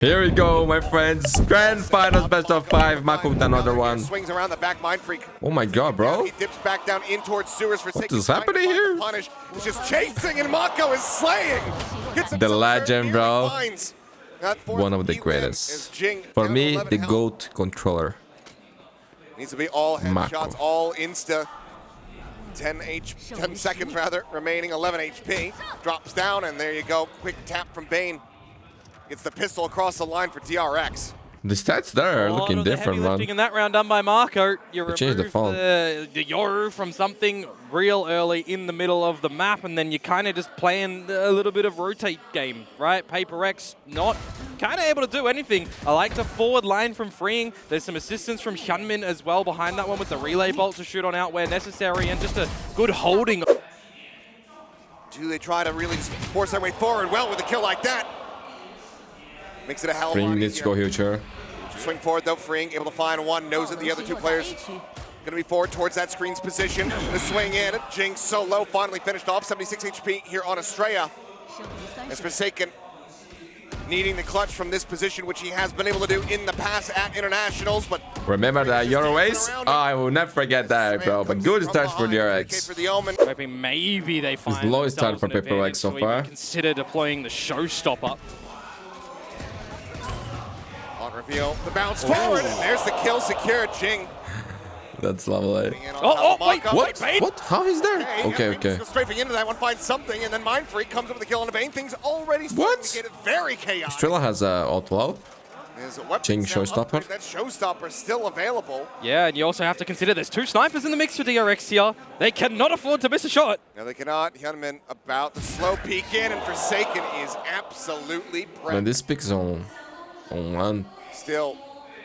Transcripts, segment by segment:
Here we go, my friends. Grand finals, best of 5. Mako with another one. Swings around the back, MINDFREAK. Oh my god, bro. He dips back down in towards sewers for What is happening here? Punish. He's just chasing, and Mako is slaying. The legend, bro. One of the greatest. For me, the GOAT controller. Needs to be all Mako. headshots, all insta. 10 seconds rather, remaining 11 HP. Drops down, and there you go. Quick tap from Bane. Gets the pistol across the line for DRX. The stats there are looking different, man. In that round done by Marco. You remove changed the font. the Yoru from something real early in the middle of the map, and then you're kind of just playing a little bit of rotate game, right? PRX not kind of able to do anything. I like the forward line from Freeing. There's some assistance from Hyunmin as well behind that one with the relay bolt to shoot on out where necessary, and just a good holding. Do they try to really just force their way forward? Well, with a kill like that. Makes it a hell of a Freeing lot needs to go easier. here. Swing forward though, Freeing able to find one, knows that the other two players gonna be forward towards that screen's position. The swing in, Jinx solo, finally finished off, 76 HP here on Estrella. As Forsaken needing the clutch from this position, which he has been able to do in the past at internationals, but Remember that Euro race? Oh, I will never forget that, bro. But good start for DRX. For the Omen. Hoping maybe they find It's the lowest start for themselves an PRX advantage so to even far. Consider deploying the showstopper. On reveal, the bounce forward, and there's the kill secured. Jing. That's lovely. Wait, What? Bane? What? How is there? Okay. Just strafing into that one, finds something, and then MINDFREAK comes up with the kill on the Bane. Things already starting to get very chaotic. Estrella has auto out. Jing showstopper. That showstopper still available. Yeah, and you also have to consider there's two snipers in the mix for DRX here. They cannot afford to miss a shot. No, they cannot. Hyunmin about to slow peek in, and Forsaken is absolutely Man, prepped. this pick is on LAN. Still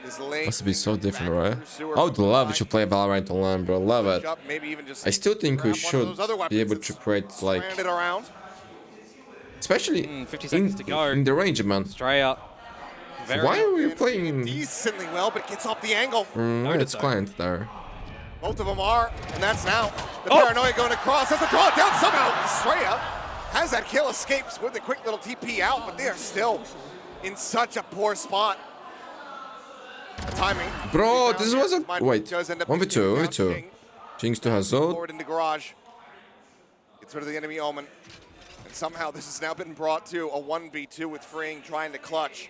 is late. Must be so different, right? I would love to play Valorant on LAN, bro. Love it. Maybe even just I still think we should be able to create, like, it around. especially 50 seconds to go. in the range, man. Straight up. Why are we playing? Decently well, but it gets off the angle. It's client there. Both of them are, and that's now. The paranoia going across, has to draw it down somehow. Estrella has that kill, escapes with a quick little TP out, but they are still in such a poor spot. Timing. Bro, this wasn't. Wait. 1v2. Jinx to Hazard. Forward into garage. Gets rid of the enemy Omen. And somehow this has now been brought to a 1v2 with Freeing trying to clutch.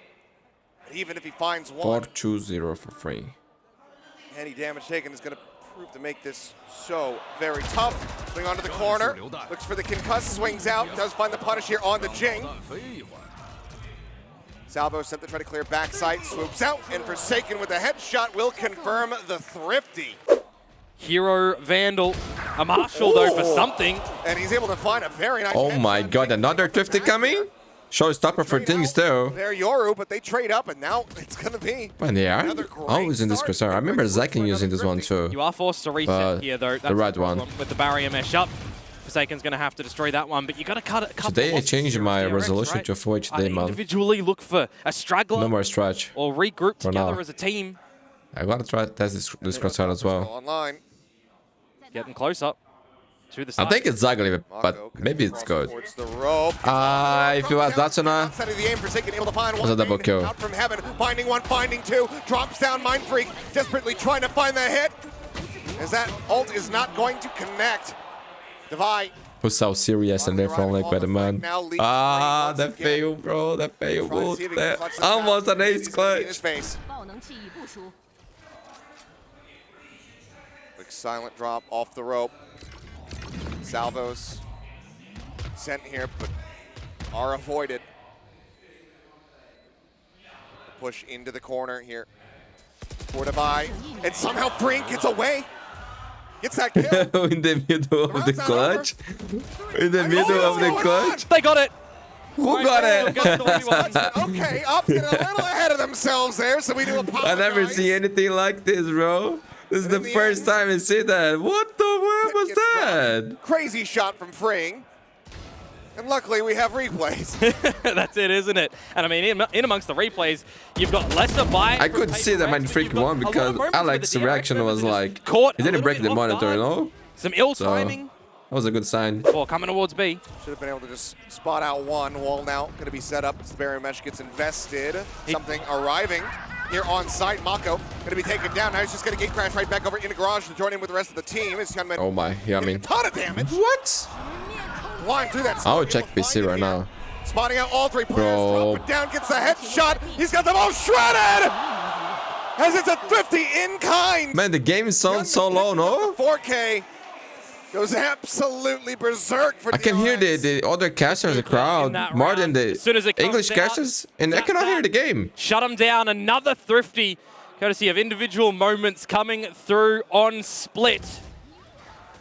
But even if he finds one, 4-2-0 for free. any damage taken is going to prove to make this so very tough. Swing onto the corner. Looks for the concuss, swings out. Does find the punish here on the Jing. Salvo sent to try to clear backside, swoops out, and Forsaken with a headshot will confirm the thrifty. Hero Vandal. A Marshall, though, for something. And he's able to find a very nice Oh my headshot. god, another thrifty coming? Showstopper for things too. They're Yoru, but they trade up, and now it's going to be Man, they are another great always in this start. crosshair. I remember Zakin using this one too. You are forced to reset here, though. That's the red one. With the barrier mesh up. Forsaken's going to have to destroy that one, but you got to cut it. Today I changed my resolution to Full HD, man. Individually look for a straggler. No more stretch. Or regroup For together now. as a team. I gotta try to test this crosshair as well. Online. Getting close up to the I side. think it's ugly, but maybe it's good. Towards the rope. If you want that's enough. Outside of the aim, Forsaken able to find one. That's a double kill. Out from heaven, finding one, finding two. Drops down, MINDFREAK, desperately trying to find the hit. As that ult is not going to connect. Divide. Who's so serious and they're from like by the man. That fail, bro. That fail. Almost an ace clutch. Quick silent drop off the rope. Salvos sent here, but are avoided. Push into the corner here. For Divide. And somehow Brink gets away. Gets that kill. In the middle of the clutch. In the middle of the clutch. They got it. Who got it? Okay, up getting a little ahead of themselves there, so we do apologize. I never see anything like this, bro. This is the first time I see that. What the word was that? Crazy shot from Freeing. And luckily we have replays. That's it, isn't it? And I mean, in amongst the replays, you've got lesser buy. I could see that MINDFREAK won because Alex's reaction was like, caught he didn't break the monitor, you know? Some ill timing. was a good sign. Ball coming towards B. Should have been able to just spot out one. Wall now going to be set up as the barrier mesh gets invested. Something arriving here on site. Mako going to be taken down. Now he's just going to gate crash right back over into garage to join in with the rest of the team. Oh my, yeah, I mean, a ton of damage. What? Flying through that. I would check PC right now. Spotting out all three players. Bro. Drop it down, gets the headshot. He's got them all shredded. As it's a 50 in kind. Man, the game sounds so low, no? 4K goes absolutely berserk for I can hear the other casters, the crowd, more than the English casters, and I cannot hear the game. Shut him down. Another thrifty, courtesy of individual moments coming through on split.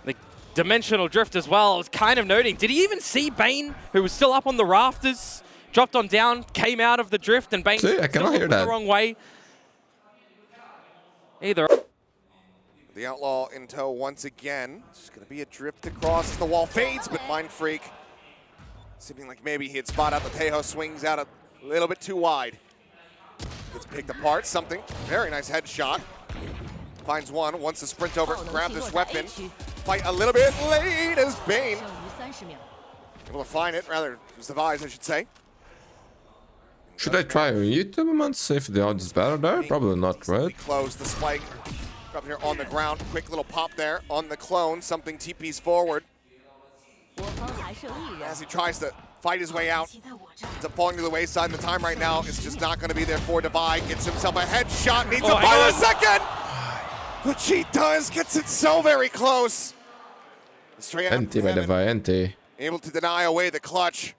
The dimensional drift as well. I was kind of noting, did he even see Bane, who was still up on the rafters, dropped on down, came out of the drift, and Bane See, I cannot hear that. the wrong way. Either. The Outlaw in tow once again. It's going to be a drift across as the wall fades, but MINDFREAK seeming like maybe he had spot out the Tejo, swings out a little bit too wide. Gets picked apart, something. Very nice headshot. Finds one, wants to sprint over, grab this weapon. Fight a little bit late as Bane able to find it, rather, it was the Vise, I should say. Should I try on YouTube and see if the odds is better there? Probably not, right? Close the spike up here on the ground. Quick little pop there on the clone. Something TP's forward. As he tries to fight his way out. It's falling to the wayside. And the time right now is just not going to be there for Divide. Gets himself a headshot. Needs to fire a second. Which he does. Gets it so very close. Empty by Divide, empty. Able to deny away the clutch.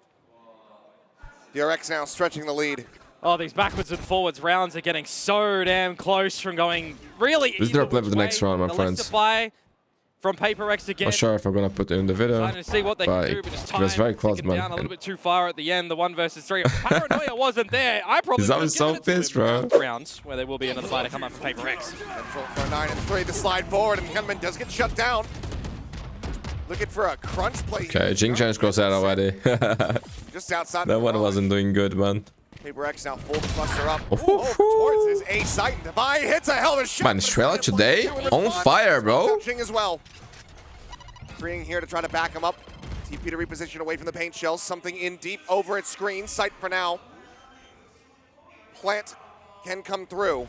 DRX now stretching the lead. Oh, these backwards and forwards rounds are getting so damn close from going really Let's drop level the next round, my friends. From PRX again. Not sure if I'm gonna put it in the video, Trying to see what they can do, but just it was very close, man. Down a little bit too far at the end, the 1 versus 3. Paranoia wasn't there. I probably I was so pissed, bro. Rounds where there will be another fighter come up for PRX. Control for 9 and 3, the slide forward, and Henman does get shut down. Looking for a crunch play. Okay, Jing changed cross out already. Just outside. That one wasn't doing good, man. PRX now full cluster up. Towards his A site. Divide hits a hell of a shot. Man, Strela today on fire, bro. Jing as well. Freeing here to try to back him up. TP to reposition away from the paint shells. Something in deep over its screen. Sight for now. Plant can come through.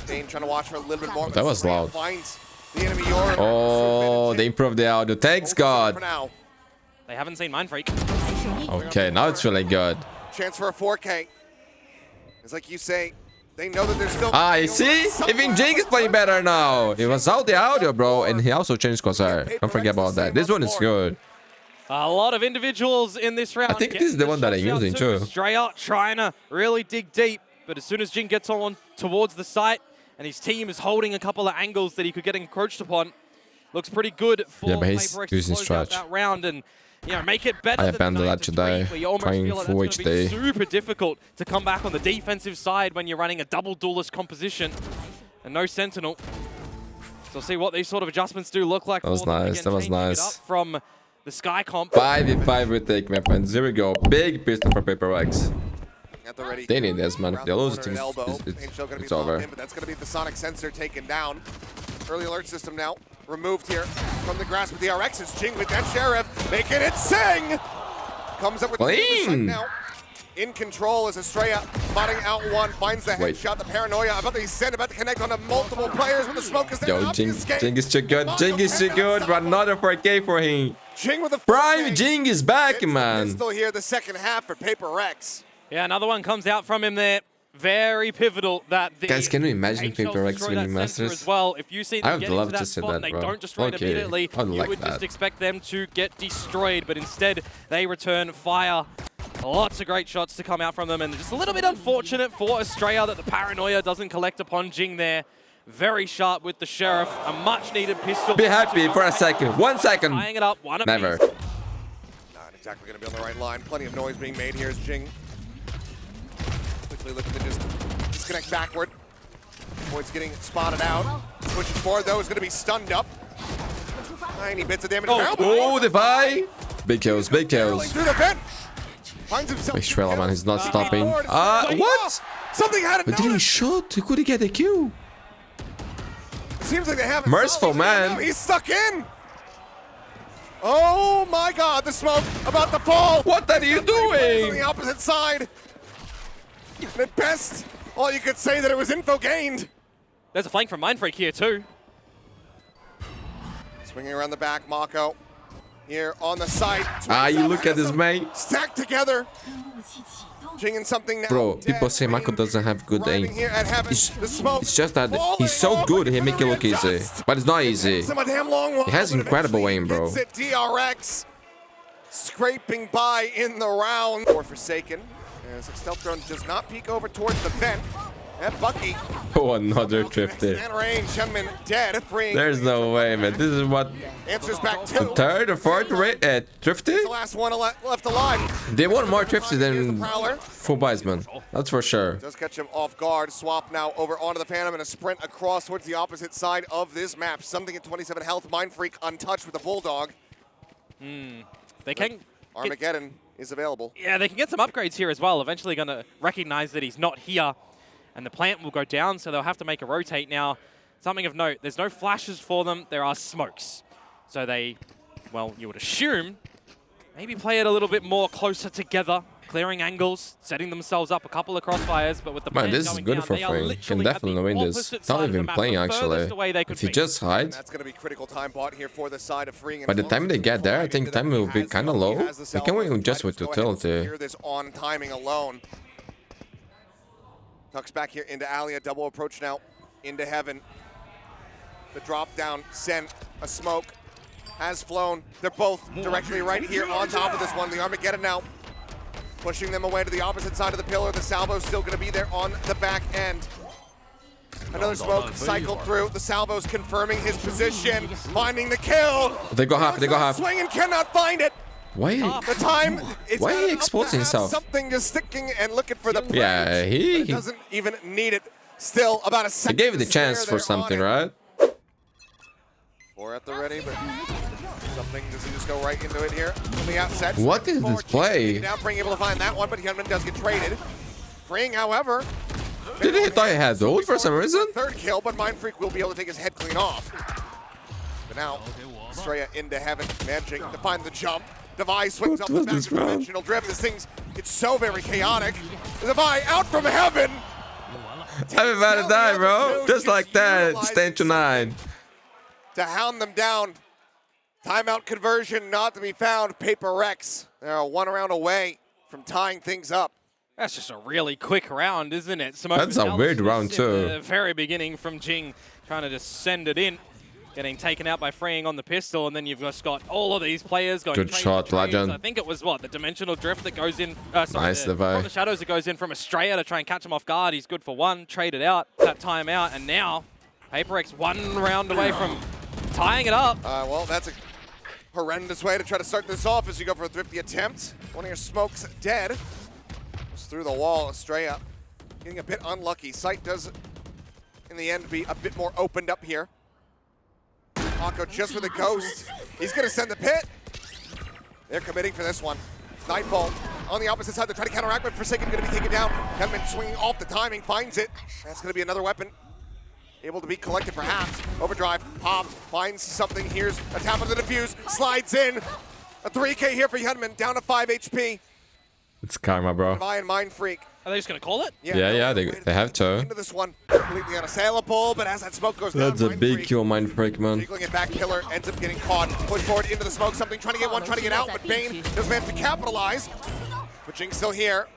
Dane trying to watch for a little bit more. That was loud. Finds the enemy Oh, they improved the audio. Thanks, God. They haven't seen MINDFREAK. Okay, now it's really good. Chance for a 4K. It's like you say, they know that there's still... Ah, you see? Even Jing is playing better now. It was out the audio, bro, and he also changed crosshair. Don't forget about that. This one is good. A lot of individuals in this round. I think this is the one that I'm using, too. Straight trying to really dig deep, but as soon as Jing gets on towards the site, and his team is holding a couple of angles that he could get encroached upon, looks pretty good for PRX to close out that round and make it better. I abandoned that today, playing full HD. Super difficult to come back on the defensive side when you're running a double duelist composition and no sentinel. So we'll see what these sort of adjustments do look like. That was nice. That was nice. From the Sky comp. 5v5 retake, my friends. Here we go. Big pistol for PRX. They need this, man. If they lose, it's over. But that's going to be the sonic sensor taken down. Early alert system now removed here from the grasp of the DRX. Jing with that sheriff making it sing. Comes up with clean. Now in control as Estrella spotting out one, finds the headshot. The paranoia about to send, about to connect onto multiple players with the smoke. Yo, Jing is too good. Jing is too good. But another 4K for him. Jing with the prime. Jing is back, man. Still here the second half for PRX. Yeah, another one comes out from him there. Very pivotal that the guys, can you imagine PRX winning Masters? As well. If you see them get into that spot and they don't destroy it immediately, you would just expect them to get destroyed. But instead, they return fire. Lots of great shots to come out from them. And just a little bit unfortunate for Estrella that the paranoia doesn't collect upon Jing there. Very sharp with the sheriff. A much-needed pistol. Be happy for a second. 1 second. Tying it up. Never. Not exactly going to be on the right line. Plenty of noise being made here as Jing looking to just disconnect backward. Boyd's getting spotted out. Pushing forward, though, is going to be stunned up. Tiny bits of damage. Oh, the buy. Big kills, big kills. Through the vent. Finds himself. Estrella, man, he's not stopping. What? Something had it. But didn't shot. He couldn't get a kill. Seems like they have. Merciful, man. He's stuck in. Oh my god, the smoke about to fall! What are you On doing? the opposite side! And at best, all you could say that it was info gained. There's a flank from MINDFREAK here too. Swinging around the back, Mako. Here on the side. You look at this, mate. Stacked together. Jing something now. Bro, people say Mako doesn't have good aim. It's just that he's so good, he make it look easy. But it's not easy. He has incredible aim, bro. DRX scraping by in the round. Or Forsaken. As a stealth drone does not peek over towards the vent. And Bucky. Oh, another drifted. Range, Shunman dead. There's no way, man. This is what answers back the to third or fourth drifted. the last one left alive. They want more drifted than full buys, man. That's for sure. Does catch him off guard. Swap now over onto the Phantom and a sprint across towards the opposite side of this map. Something at 27 health. MINDFREAK untouched with the Bulldog. They can. Armageddon is available. Yeah, they can get some upgrades here as well. Eventually going to recognize that he's not here. And the plant will go down, so they'll have to make a rotate now. Something of note, there's no flashes for them, there are smokes. So they, well, you would assume, maybe play it a little bit more closer together, clearing angles, setting themselves up a couple of crossfires, but with the Man, plant this is going good down, for they are Frame. Can literally definitely at the win this. opposite It's not side of the even map, playing, the furthest actually. away they could If you be. just hide, That's going to be critical time bought here for the side of freeing. by the time they get there, I think time will be kind of low. They can win just with utility. Hear this on timing alone. Tucks back here into Alia, double approach now into Heaven. The drop down sent, a smoke has flown. They're both directly right here on top of this one. The Armageddon now pushing them away to the opposite side of the pillar. The salvo's still going to be there on the back end. Another smoke cycled through. The salvo's confirming his position, finding the kill. They go half, they go half. Swing and cannot find it. Why? The time, it's Why not he exposing enough to have himself? Something just sticking and looking for the Yeah, but he it doesn't even need it. Still about a second. gave it the chance for something, right? Or at the ready, but something, does he just go right into it here from the outset? What is this play? Now Freeing able to find that one, but Hyunmin does get traded. Freeing, however, Did he thought he had those for some reason? third kill, but MINDFREAK will be able to take his head clean off. But now, Estrella into Heaven, managing to find the jump. Devi swings up the was back this of round? dimensional drift. This thing's, it's so very chaotic. Devi out from Heaven. I'm about to die, bro. Just like that. Stand to 9. To hound them down. Timeout conversion not to be found. PRX, they're one round away from tying things up. That's just a really quick round, isn't it? Smoke That's a weird round, in too. the very beginning from Jing, trying to just send it in. Getting taken out by Freeing on the pistol, and then you've just got all of these players going. Good trade shot, for trades. Legend. I think it was what, the dimensional drift that goes in. Nice, Devi. From the shadows that goes in from Estrella to try and catch him off guard. He's good for one, traded out that timeout, and now PRX one round away from tying it up. Well, that's a horrendous way to try to start this off as you go for a thrifty attempt. One of your smokes dead. Just through the wall, Estrella getting a bit unlucky. Sight does, in the end, be a bit more opened up here. Mako just with a ghost. He's going to send the pit. They're committing for this one. Nightfall on the opposite side. They're trying to counteract, but Forsaken going to be taken down. Henman swinging off the timing, finds it. That's going to be another weapon. Able to be collected perhaps. Overdrive, popped, finds something. Here's a tap of the defuse, slides in. A 3K here for Hyunmin, down to 5 HP. It's karma, bro. Devi and MINDFREAK. Are they just going to call it? Yeah, they have to. Into this one, completely unassailable, but as that smoke goes down, That's a big kill, MINDFREAK, man. jiggling it back, Pillar ends up getting caught. Push forward into the smoke, something trying to get one, trying to get out, but Bane does manage to capitalize. But Jing's still here.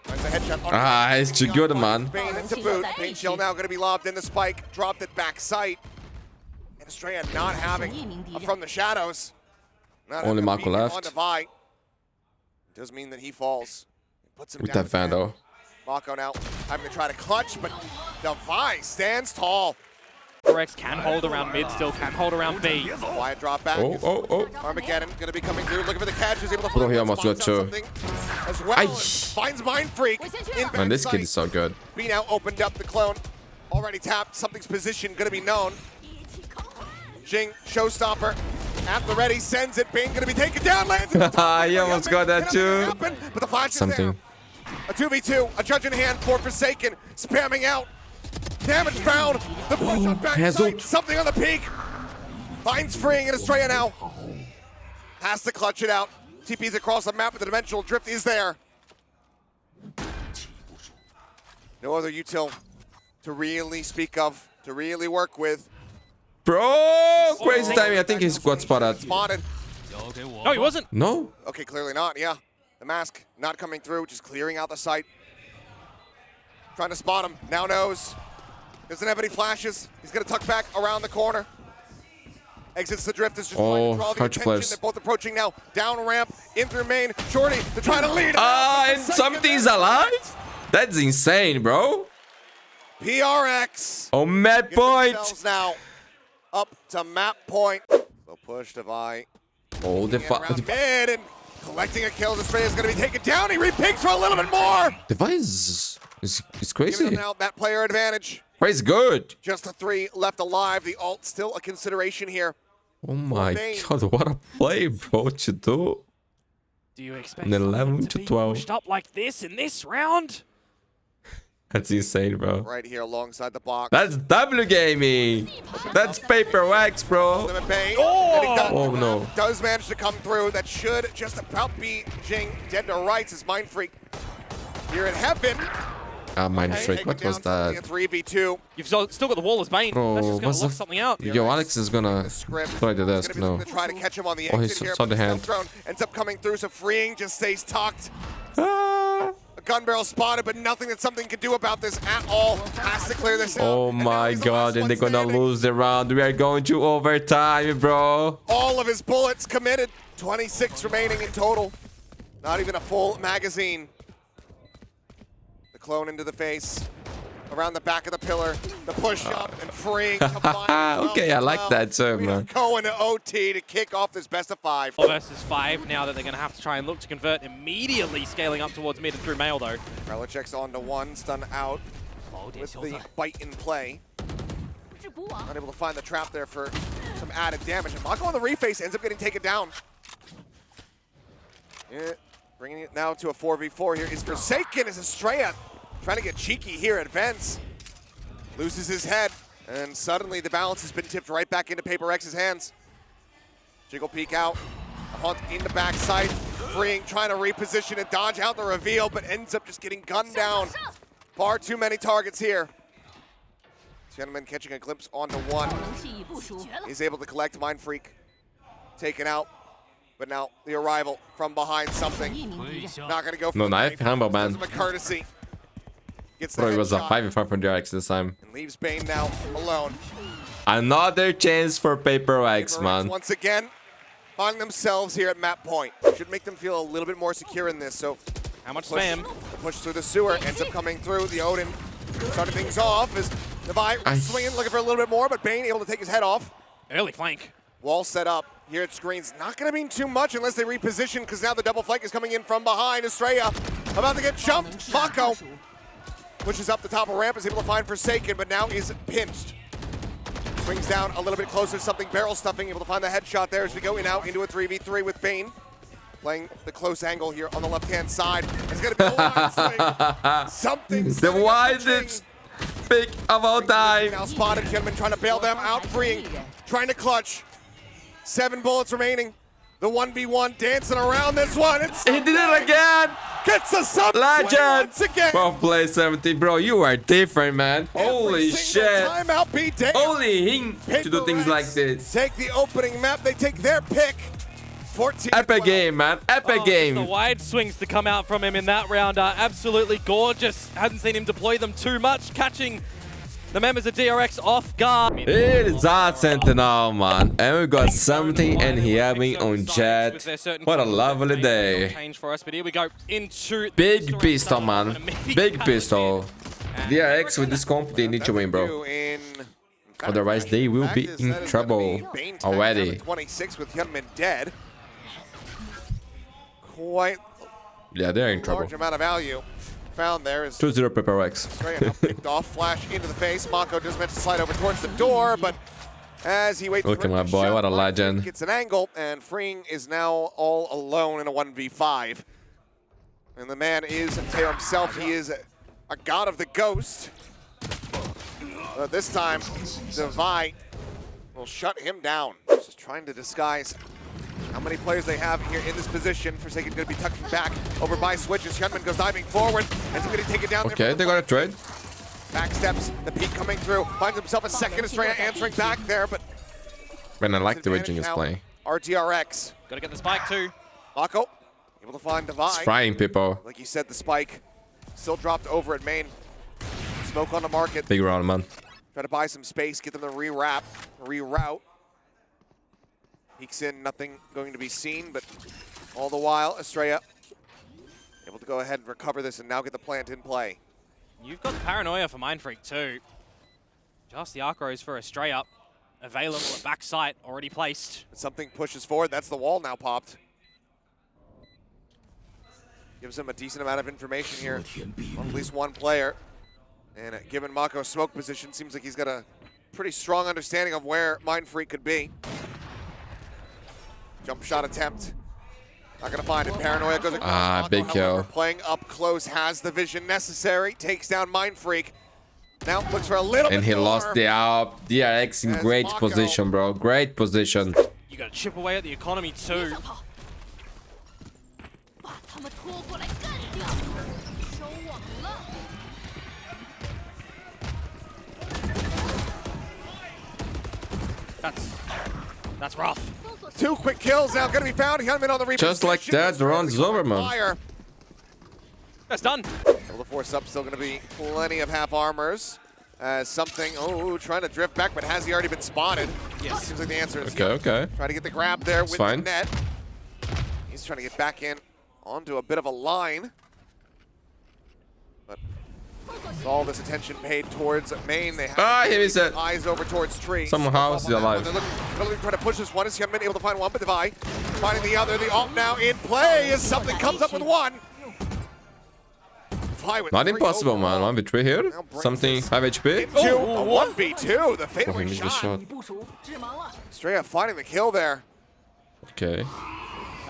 Finds a headshot. Ah, it's too good, man. Bane into boot. Bane Chill now going to be lobbed in the spike, dropped it back sight. And Estrella not having from the shadows. Not Only Mako left. On Devi. Does mean that he falls. Puts him With down that Vandal. Mako now having to try to clutch, but Devi stands tall. PRX can hold around mid, still can hold around B. Wyatt drop back. Oh. Armageddon going to be coming through, looking for the catch. Is able to Bro, find he one, almost spots got out two. something as well. Aye. Finds MINDFREAK in Man, this backside. kid is so good. B now opened up the clone. Already tapped. Something's position going to be known. Jing, showstopper. At the ready, sends it. Bane going to be taken down. Lands. He almost got that too. Happen, but the flash is Something. there. A 2v2, a judge in hand for Forsaken. Spamming out. Damage found. The push on back has sight. ult. Something on the peak. Finds Freeing and Estrella now. has to clutch it out. TP's across the map, but the dimensional drift is there. No other util to really speak of, to really work with. Bro, crazy timing. I think he's got spotted. Spotted. No, he wasn't. No? Okay, clearly not, yeah. The mask not coming through, just clearing out the site. Trying to spot him, now knows. Doesn't have any flashes. He's gonna tuck back around the corner. Exits the drift, is just trying to draw the attention. Players. They're both approaching now. Down ramp, in through main. Shorty, they're trying to lead. And something's alive? That's insane, bro. PRX. Oh, map point. Now up to map point. So push to Vi. Oh, the Around mid and collecting a kill. This is going to be taken down. He repicks for a little bit more. device is Giving crazy. them now that player advantage. Crazy good. Just the 3 left alive. The ult still a consideration here. Oh my god, what a play, bro. What you do? Do you expect An 11 to be 12. pushed up like this in this round? That's insane, bro. Right here alongside the box. That's W gaming. That's paper wax, bro. Limit Bay. Oh no. Does manage to come through. That should just about be Jing dead to rights as Mindfreak here in heaven. Mindfreak, what was that? 3v2. You've still got the wall as Bane. Bro, That's just going what's to lock the something out. Yo, Alex is gonna try the desk. No. To try to catch him on the Oh, he exit here. saw the hand. Thrown ends up coming through, so Freeing just stays tucked. Ah. A gun barrel spotted, but nothing that something can do about this at all. Has to clear this out. Oh And now my he's the god, last and one they're gonna standing. lose the round. We are going to overtime, bro. All of his bullets committed. 26 remaining in total. Not even a full magazine. The clone into the face. Around the back of the pillar. The push up and freeing. Okay, I like that too, man. Going to OT to kick off this best of 5. 4 versus 5 now that they're going to have to try and look to convert immediately, scaling up towards mid and through mail though. Trellichek's on to 1, stun out with the bite in play. Not able to find the trap there for some added damage. And Mako on the reface ends up getting taken down. Yeah, bringing it now to a 4v4 here is Forsaken as Estrella trying to get cheeky here at Vents. Loses his head, and suddenly the balance has been tipped right back into Paper X's hands. Jiggle peek out, Hunt in the backside, Freeing, trying to reposition and dodge out the reveal, but ends up just getting gunned down. Far too many targets here. Gentleman catching a glimpse onto 1. He's able to collect Mindfreak. Taken out. But now the arrival from behind something. Not gonna go for No the knife, humble man. Gives him a courtesy. Gets the Bro, it was a headshot 5v5 from DRX this time. and leaves Bane now alone. Another chance for paper wax, man. Once again, finding themselves here at map point. Should make them feel a little bit more secure in this. So How much spam? push through the sewer, ends up coming through. The Odin starting things off as Levi swinging, looking for a little bit more, but Bane able to take his head off. Early flank. Wall set up here at screens. Not going to mean too much unless they reposition, because now the double flank is coming in from behind. Estrella about to get jumped. Mako pushes up the top of ramp, is able to find Forsaken, but now is pinched. Swings down a little bit closer, something barrel stuffing, able to find the headshot there as we go now into a 3v3 with Bane. Playing the close angle here on the left-hand side. It's going to be a wide swing. Something. The widest pick of all time. Now spotted, gentlemen, trying to bail them out, Freeing, trying to clutch. 7 bullets remaining. The 1v1 dancing around this one. He did it again. Gets a sub Legend. once again. 12 play 17, bro. You are different, man. Holy shit. Timeout beat down. Only him to do things like this. Take the opening map. They take their pick. 14. Epic game, man. Epic The game. wide swings to come out from him in that round are absolutely gorgeous. Hadn't seen him deploy them too much, catching the members of DRX off guard. It is our Sentinel, man. And we got something and having on chat. What a lovely day. Change for us, but here we go into Big pistol, man. Big pistol. DRX with this comp, they need to win, bro. Otherwise, they will be in trouble already. 26 with Hyunmin dead. Quite Yeah, they're in trouble. large amount of value found there. Is 2-0 Paper Wax. picked off, flash into the face. Mako does mention to slide over towards the door, but as he waits Look for at it my to boy, shut, what a Mako legend. gets an angle, and Freeing is now all alone in a 1v5. And the man is Teo himself. He is a god of the ghost. But this time, Devi will shut him down. Just trying to disguise how many players they have here in this position. Forsaken going to be tucking back over by switches. Hyunmin goes diving forward, and he's going to take it down. Okay, they got a trade. Back steps, the peak coming through. Finds himself a second. Estrella answering back there, but... Man, I like the way Jing is playing. DRX. Got to get the spike too. Mako able to find Divide. It's frying people. Like you said, the spike still dropped over at main. Smoke on the market. Big round, man. Try to buy some space, get them to reroute. Peeks in, nothing going to be seen, but all the while, Estrella able to go ahead and recover this and now get the plant in play. You've got the paranoia for MINDFREAK too. Just the Arcros for Estrella. Available at backside, already placed. Something pushes forward, that's the wall now popped. Gives him a decent amount of information here on at least one player. And given Mako's smoke position, seems like he's got a pretty strong understanding of where MINDFREAK could be. Jump shot attempt. Not gonna find it. Paranoia goes across. Big kill. Playing up close, has the vision necessary. Takes down MINDFREAK. Now looks for a little bit And he more. lost the out. DRX in As great Mako. position, bro. Great position. You got to chip away at the economy too. That's rough. 2 quick kills now gonna be found. Hyunmin on the reposition. Just like that, the round's over, man. Fire. That's done. Able to force up, still gonna be plenty of half armors. Something, trying to drift back, but has he already been spotted? Yes. Seems like the answer is Okay. Trying to get the grab there with fine. the net. He's trying to get back in onto a bit of a line. But with all this attention paid towards main, they have He missed it. eyes over towards tree. Somehow he's alive. They're looking, trying to push this one. Is Hyunmin able to find one, but Divide finding the other. The ult now in play as something comes up with one. Not impossible, man. 1v3 here. Something 5 HP. Into a 1v2. The fatal he missed the shot. shot. Straight up finding the kill there. Okay.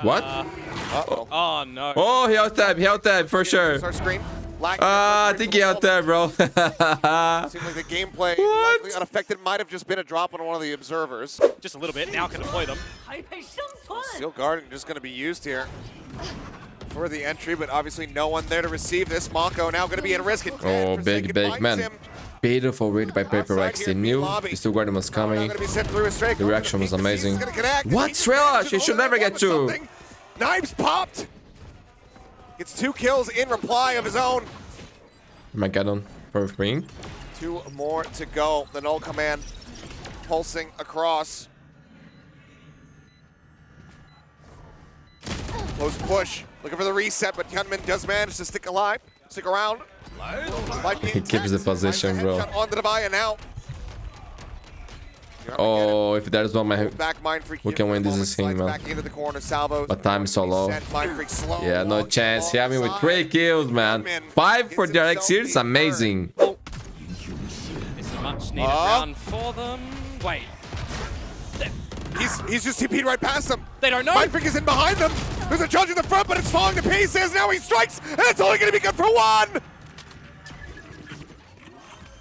What? Uh-oh. Oh no. Oh, he out tab for sure. Start screen. I think he out there, bro. Seems like the gameplay likely unaffected. Might have just been a drop on one of the observers. Just a little bit. Now can deploy them. Steel Garden just going to be used here for the entry, but obviously no one there to receive this. Mako now going to be in risk. Oh, big man. Beautiful read by PRX. They knew the Steel Garden was coming. The reaction was amazing. What? Strela? She should never get 2. Knives popped. Gets 2 kills in reply of his own. Armageddon for free. 2 more to go. The null command pulsing across. Close push. Looking for the reset, but Hyunmin does manage to stick alive. Stick around. He keeps the position, bro. On the Divide now. Oh, if that is not my... Back MINDFREAK. We can win this thing, man. Back into the corner. Salvos. But time is so low. Yeah, no chance. He had me with 3 kills, man. 5 for DRX here. It's amazing. It's a much needed round for them. Wait. He's just TP'd right past them. They don't know. MINDFREAK is in behind them. There's a judge in the front, but it's falling to pieces. Now he strikes, and it's only going to be good for 1.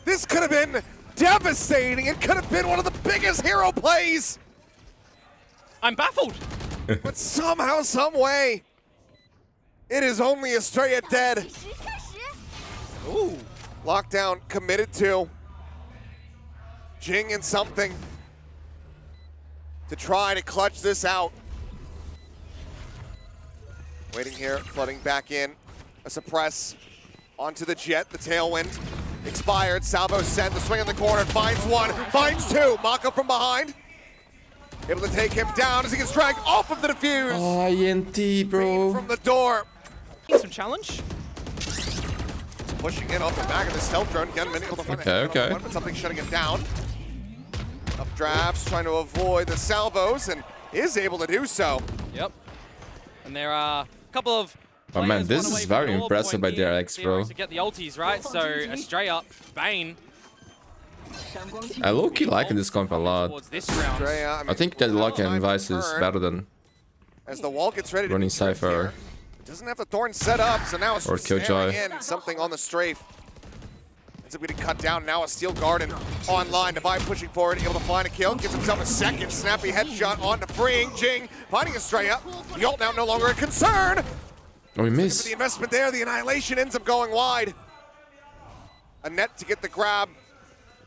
This could have been devastating. It could have been one of the biggest hero plays. I'm baffled. But somehow, some way, it is only Estrella dead. Ooh. Lockdown committed to. Jing and something to try to clutch this out. Waiting here, flooding back in. A suppress onto the jet, the tailwind. Expired, Salvo sent the swing in the corner, finds 1, finds 2. Mako from behind. Able to take him down as he gets dragged off of the defuse. Oh, INT, bro. From the door. Some challenge. Pushing in off the back of the stealth drone. Hyunmin able to find Okay. but something shutting him down. Up drafts, trying to avoid the salvos, and is able to do so. Yep. And there are a couple of... Oh man, this one is away from very an orb impressive by point here. DRX, bro. To get the ultis, right? So Estrella, Bane. I low-key liking this comp a lot. Towards this round. Estrella, I think that Lock and Vice is better than as the wall gets ready to running be drift Cypher. here. Doesn't have the Thorn set up, so now it's Or just Killjoy. staring in something on the strafe. ends up getting cut down. Now a Steel Garden online. Divide pushing forward, able to find a kill. Gives himself a second. Snappy headshot onto Freeing. Jing finding Estrella. The ult now no longer a concern. Oh, we For missed. the investment there, the Annihilation ends up going wide. A net to get the grab.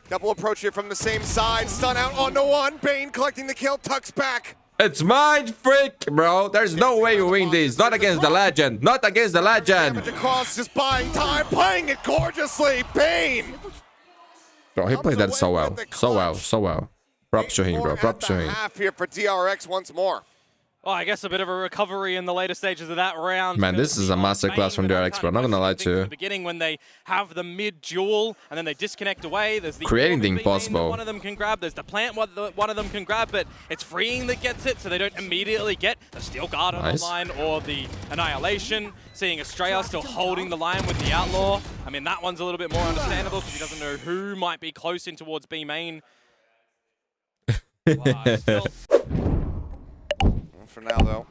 Double approach here from the same side. Stun out onto one. Bane collecting the kill. Tucks back. It's MINDFREAK, bro. There's no way you win this. Not against the legend. Not against the legend. Damage across, just buying time, playing it gorgeously. Bane. Bro, he played that so well. So well. So well. Props to him, bro. Props to him. Half here for DRX once more. Well, I guess a bit of a recovery in the later stages of that round. Man, this is a masterclass from DRX, bro. Not gonna lie to you. At the beginning, when they have the mid duel and then they disconnect away, there's the Creating the orb impossible. that one of them can grab. There's the plant one of them can grab, but it's Freeing that gets it, so they don't immediately get the Steel Guard Nice. online or the Annihilation. Seeing Estrella still holding the line with the Outlaw. I mean, that one's a little bit more understandable because he doesn't know who might be close in towards B main. Wow, still... For now, though.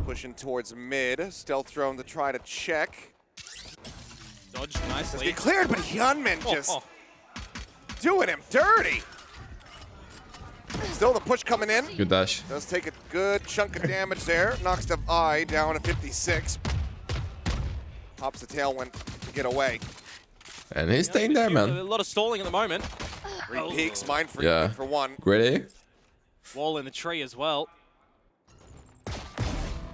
Pushing towards mid. Stealth drone to try to check. Dodged nicely. Get cleared, but Hyunmin just doing him dirty. Still the push coming in. Good dash. Does take a good chunk of damage there. Knocks the eye down to 56. Pops the tailwind to get away. And he's staying there, A man. lot of stalling at the moment. Three peaks, MINDFREAK Yeah. for one. Ready? Wall in the tree as well.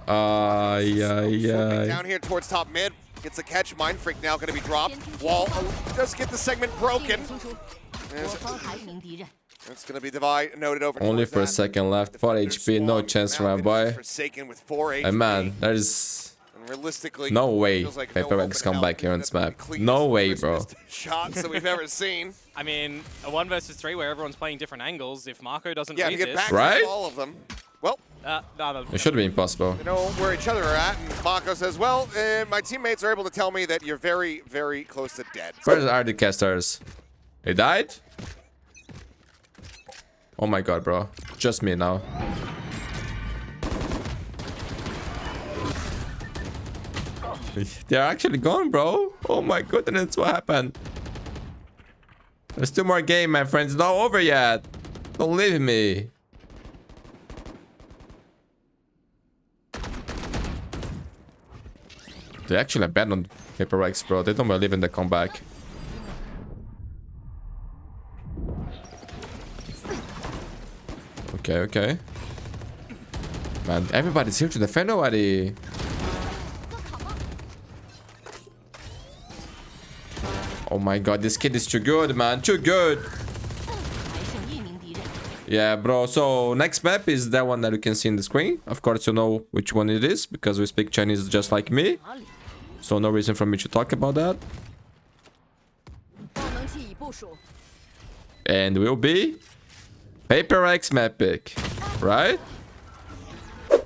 Down here towards top mid. Gets a catch. MINDFREAK now going to be dropped. Wall does get the segment broken. It's going to be divide noted over. Only for a second left. 4 HP. No chance for my boy. Forsaken with 4 HP. And man, there's And realistically, no way feels like PRX come open back here on help. this map. That's the No way, cleanest bro. shots that we've ever seen. I mean, a 1 versus 3 where everyone's playing different angles. If Marco doesn't Yeah, read to get this, back Right? to all of them. Well, no, It should be impossible. they know where each other are at, and Mako says, well, my teammates are able to tell me that you're very, very close to dead. Where are the casters? He died? Oh my god, bro. Just me now. They're actually gone, bro. Oh my goodness, what happened? There's 2 more games, my friends. It's not over yet. Don't leave me. They actually abandoned PRX, bro. They don't believe in the comeback. Okay, okay. Man, everybody's here to defend nobody. Oh my god, this kid is too good, man. Too good. Yeah, bro. So next map is that one that you can see in the screen. Of course, you know which one it is because we speak Chinese just like me. So no reason for me to talk about that. And will be PRX map pick, right?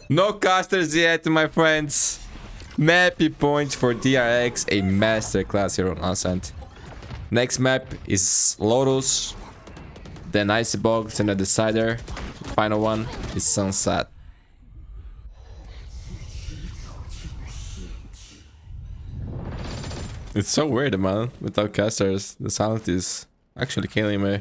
No casters yet, my friends. Mappy points for DRX, a masterclass here on Ascent. Next map is Lotus, then Icy Box, and the decider. Final one is Sunset. It's so weird, man. Without casters, the sound is actually killing me.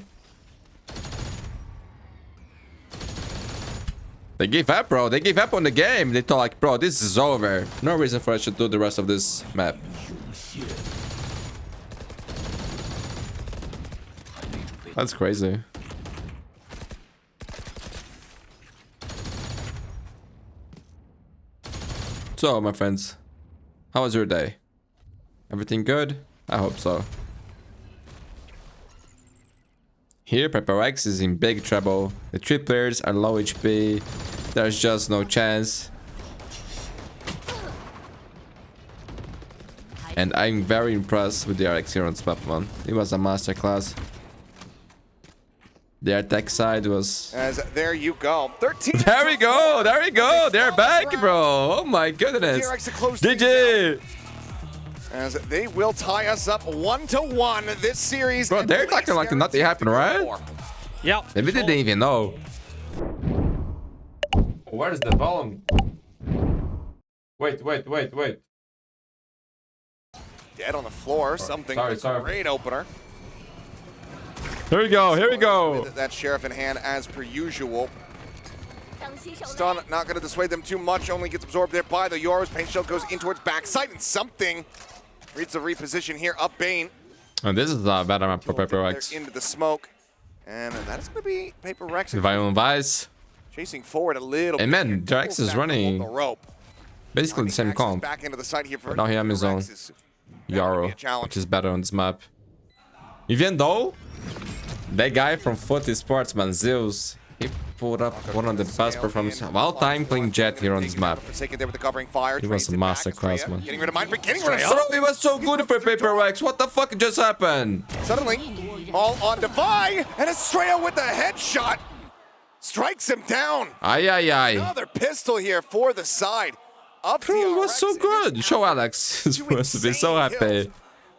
They gave up, bro. They gave up on the game. They thought like, bro, this is over. No reason for us to do the rest of this map. That's crazy. So, my friends, how was your day? Everything good? I hope so. Here, PRX is in big trouble. The 3 players are low HP. There's just no chance. And I'm very impressed with the DRX here on this map, man. It was a masterclass. The attack side was... As there you go. 13. There we go! There we go! They're back, bro! Oh my goodness! DRX to close things out. GG! As they will tie us up 1-1 this series. Bro, they're talking like nothing happened, right? Yep. Maybe they didn't even know. Where's the volume? Wait. dead on the floor. Something great opener. Here we go, here we go. With that Sheriff in hand as per usual. Stun not going to dissuade them too much, only gets absorbed there by the Euros. Pain Shield goes in towards backside, and something reads the reposition here up Bane. And this is a better map for PRX. Into the smoke. And that is going to be PRX. Violent Vice. Chasing forward a little And man, DRX is running the rope. basically the same comp. Back into the side here for But now he has his own Yaro, which is better on this map. Even though that guy from ESPORTS, man, Zeus, he put up one of the best performances of all time playing Jet here on this map. There with the covering fire. He was a masterclass, man. Getting rid of MINDFREAK, getting rid of He was so good for PRX. What the fuck just happened? Suddenly, all on Defy, and Estrella with the headshot strikes him down. Ay, ay, ay. Another pistol here for the side. Up Bro, it was so good. Show Alex is supposed to be so happy.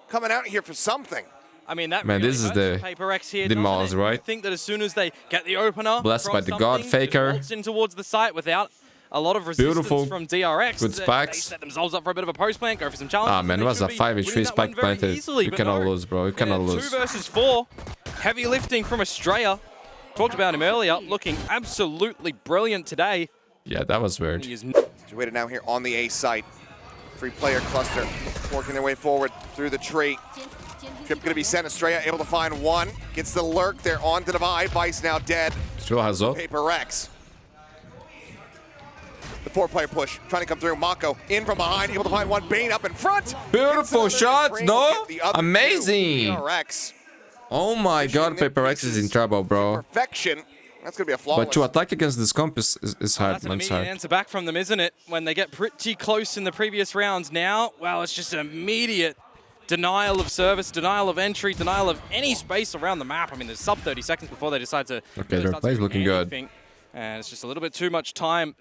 Coming out here for something. I mean, that Man, really this is hurts the PRX here, Mars, right? I think that as soon as they get the opener, Blessed by the God Faker. waltz in towards the site without a lot of resistance Beautiful. from DRX. Good They specs. set themselves up for a bit of a post plant, go for some challenges. Ah, man, it was a 5v3 spike planted. You cannot lose, bro. You cannot lose. 2 versus 4. Heavy lifting from Estrella. Talked about him earlier, looking absolutely brilliant today. Yeah, that was weird. He is Situated now here on the A site. 3-player cluster working their way forward through the tree. Trip going to be sent. Estrella able to find one. Gets the lurk. They're on to Divide. Vice now dead. Still has up. PRX. The 4-player push trying to come through. Mako in from behind. Able to find one. Bane up in front. Beautiful shots, no? The other Amazing. two. PRX. Oh my god, PRX is in trouble, bro. Perfection. That's going to be a flawless. But to attack against this comp is hard, That's an man. It's immediate hard. answer back from them, isn't it? When they get pretty close in the previous rounds now, well, it's just an immediate denial of service, denial of entry, denial of any space around the map. I mean, there's sub 30 seconds before they decide to Okay, their play's looking good. And it's just a little bit too much time.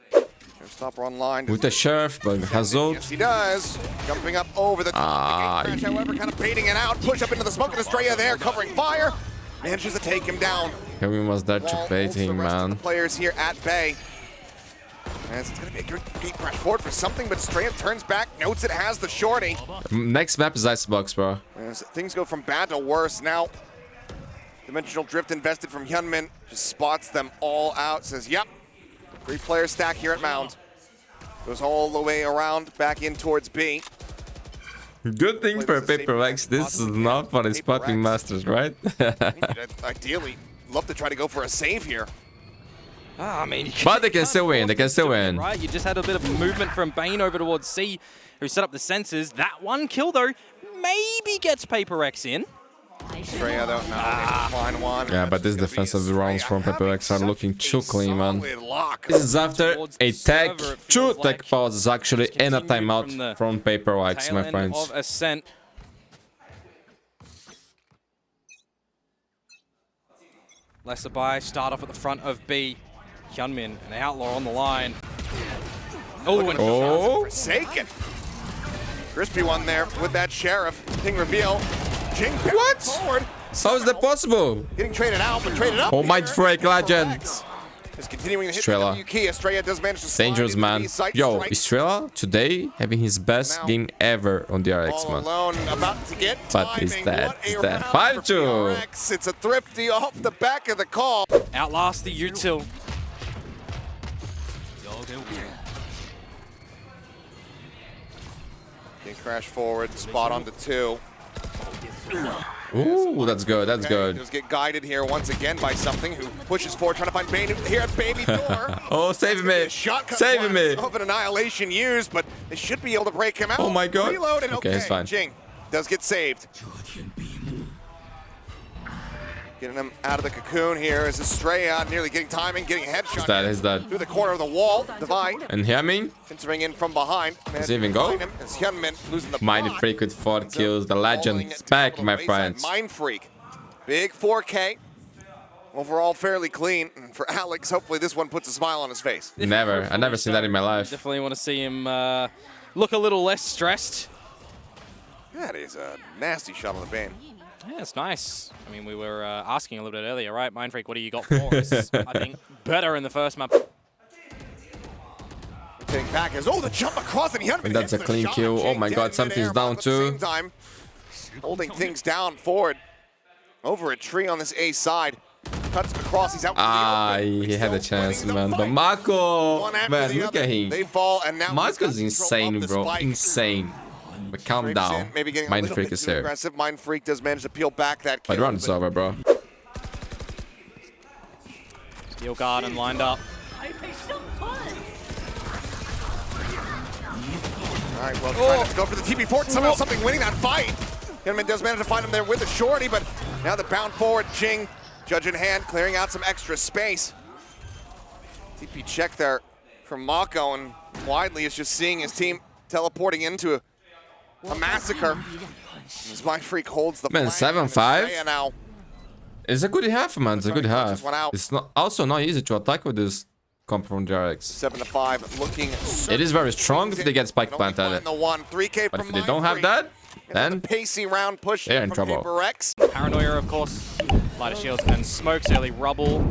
Stopper online. With the Sheriff, but Hazot. Yes, he does. Jumping up over the top. Crash, however, kind of baiting it out. Push up into the smoke, and Estrella there, covering fire. Manages to take him down. Kevin was there to baiting, man. The players here at Bay. As it's going to be a good gate crash forward for something, but Estrella turns back, notes it has the shorty. Next map is Icebox, bro. As things go from bad to worse now. Dimensional Drift invested from Hyunmin. Just spots them all out. Says, yep. 3-player stack here at Mound. Goes all the way around, back in towards B. Good thing for PRX, this is not for the spotting masters, right? Ideally, love to try to go for a save here. I mean, But they can still win, they can still win. Right, you just had a bit of movement from Bane over towards C, who set up the sensors. That one kill, though, maybe gets PRX in. Estrella, though, no, find one. Yeah, but this defensive rounds from PRX are looking too clean, man. This is after a tech, 2 tech pauses actually, and a timeout from PRX, my friends. Of Ascent. Lesser by, start off at the front of B. Hyunmin, an outlaw on the line. Oh, and Forsaken. Crispy one there with that Sheriff. Ping reveal. Jing What? forward. How is that possible? Getting traded out, but traded up. Oh, MINDFREAK legend. Is continuing to hit Estrella. the W key. Estrella does manage to slide Dangerous, into man. the site Yo, strike. Estrella today having his best Now, game ever on DRX, All man. alone, about to get But timing. he's dead, What a he's dead. round for 5-2. PRX. It's a thrifty off the back of the call. outlast the util. Can crash forward, spot on the 2. Ooh, that's good, that's good. Just get guided here once again by something who pushes forward, trying to find Bane here at Baby Door. Oh, saving me. Shotgun Saving me. of an annihilation used, but they should be able to break him out. Oh my god. Reload and Okay, it's fine. Jing does get saved. Getting him out of the cocoon here is Estrella, nearly getting timing, getting a headshot. He's dead. Through the corner of the wall, Divide. And Hyunmin, Entering in from behind. Does he even go? As Hyunmin losing the MINDFREAK with 4 kills. The legend is back, my friends. MINDFREAK. Big 4K. Overall fairly clean. And for Alex, hopefully this one puts a smile on his face. Never. I never seen that in my life. Definitely want to see him look a little less stressed. That is a nasty shot on the Bane. Yeah, it's nice. I mean, we were asking a little bit earlier, right? MINDFREAK, what do you got for us? I think better in the first map. Getting back as the jump across and Hyunmin And that's hits a the clean shot. kill. Oh Jing my dead god, in something's midair, down but at the too. same time, holding things down forward. Over a tree on this A side. Cuts across, he's out. He had a chance, man. But Marco, man, look at him. They fall, and now Marco's insane, bro. Insane. But calm down. Maybe getting MINDFREAK is here. aggressive. MINDFREAK does manage to peel back that kill. But round is over, bro. Steel Garden lined up. All right, well, trying to go for the TP4. Somehow something winning that fight. Hinman does manage to find him there with a shorty, but now the bound forward. Jing, judge in hand, clearing out some extra space. TP check there from Mako, and Widely is just seeing his team teleporting into a massacre. As MINDFREAK holds the man, 7-5. Now. It's a good half, man. It's a good half. It's not also not easy to attack with this comp from DRX. 7-5, looking. It is very strong if they get spike plant at it. The 3K But from if they don't have that, then pacey round push they're in from trouble. PRX. Paranoia, of course. Lighter shields and smokes early rubble.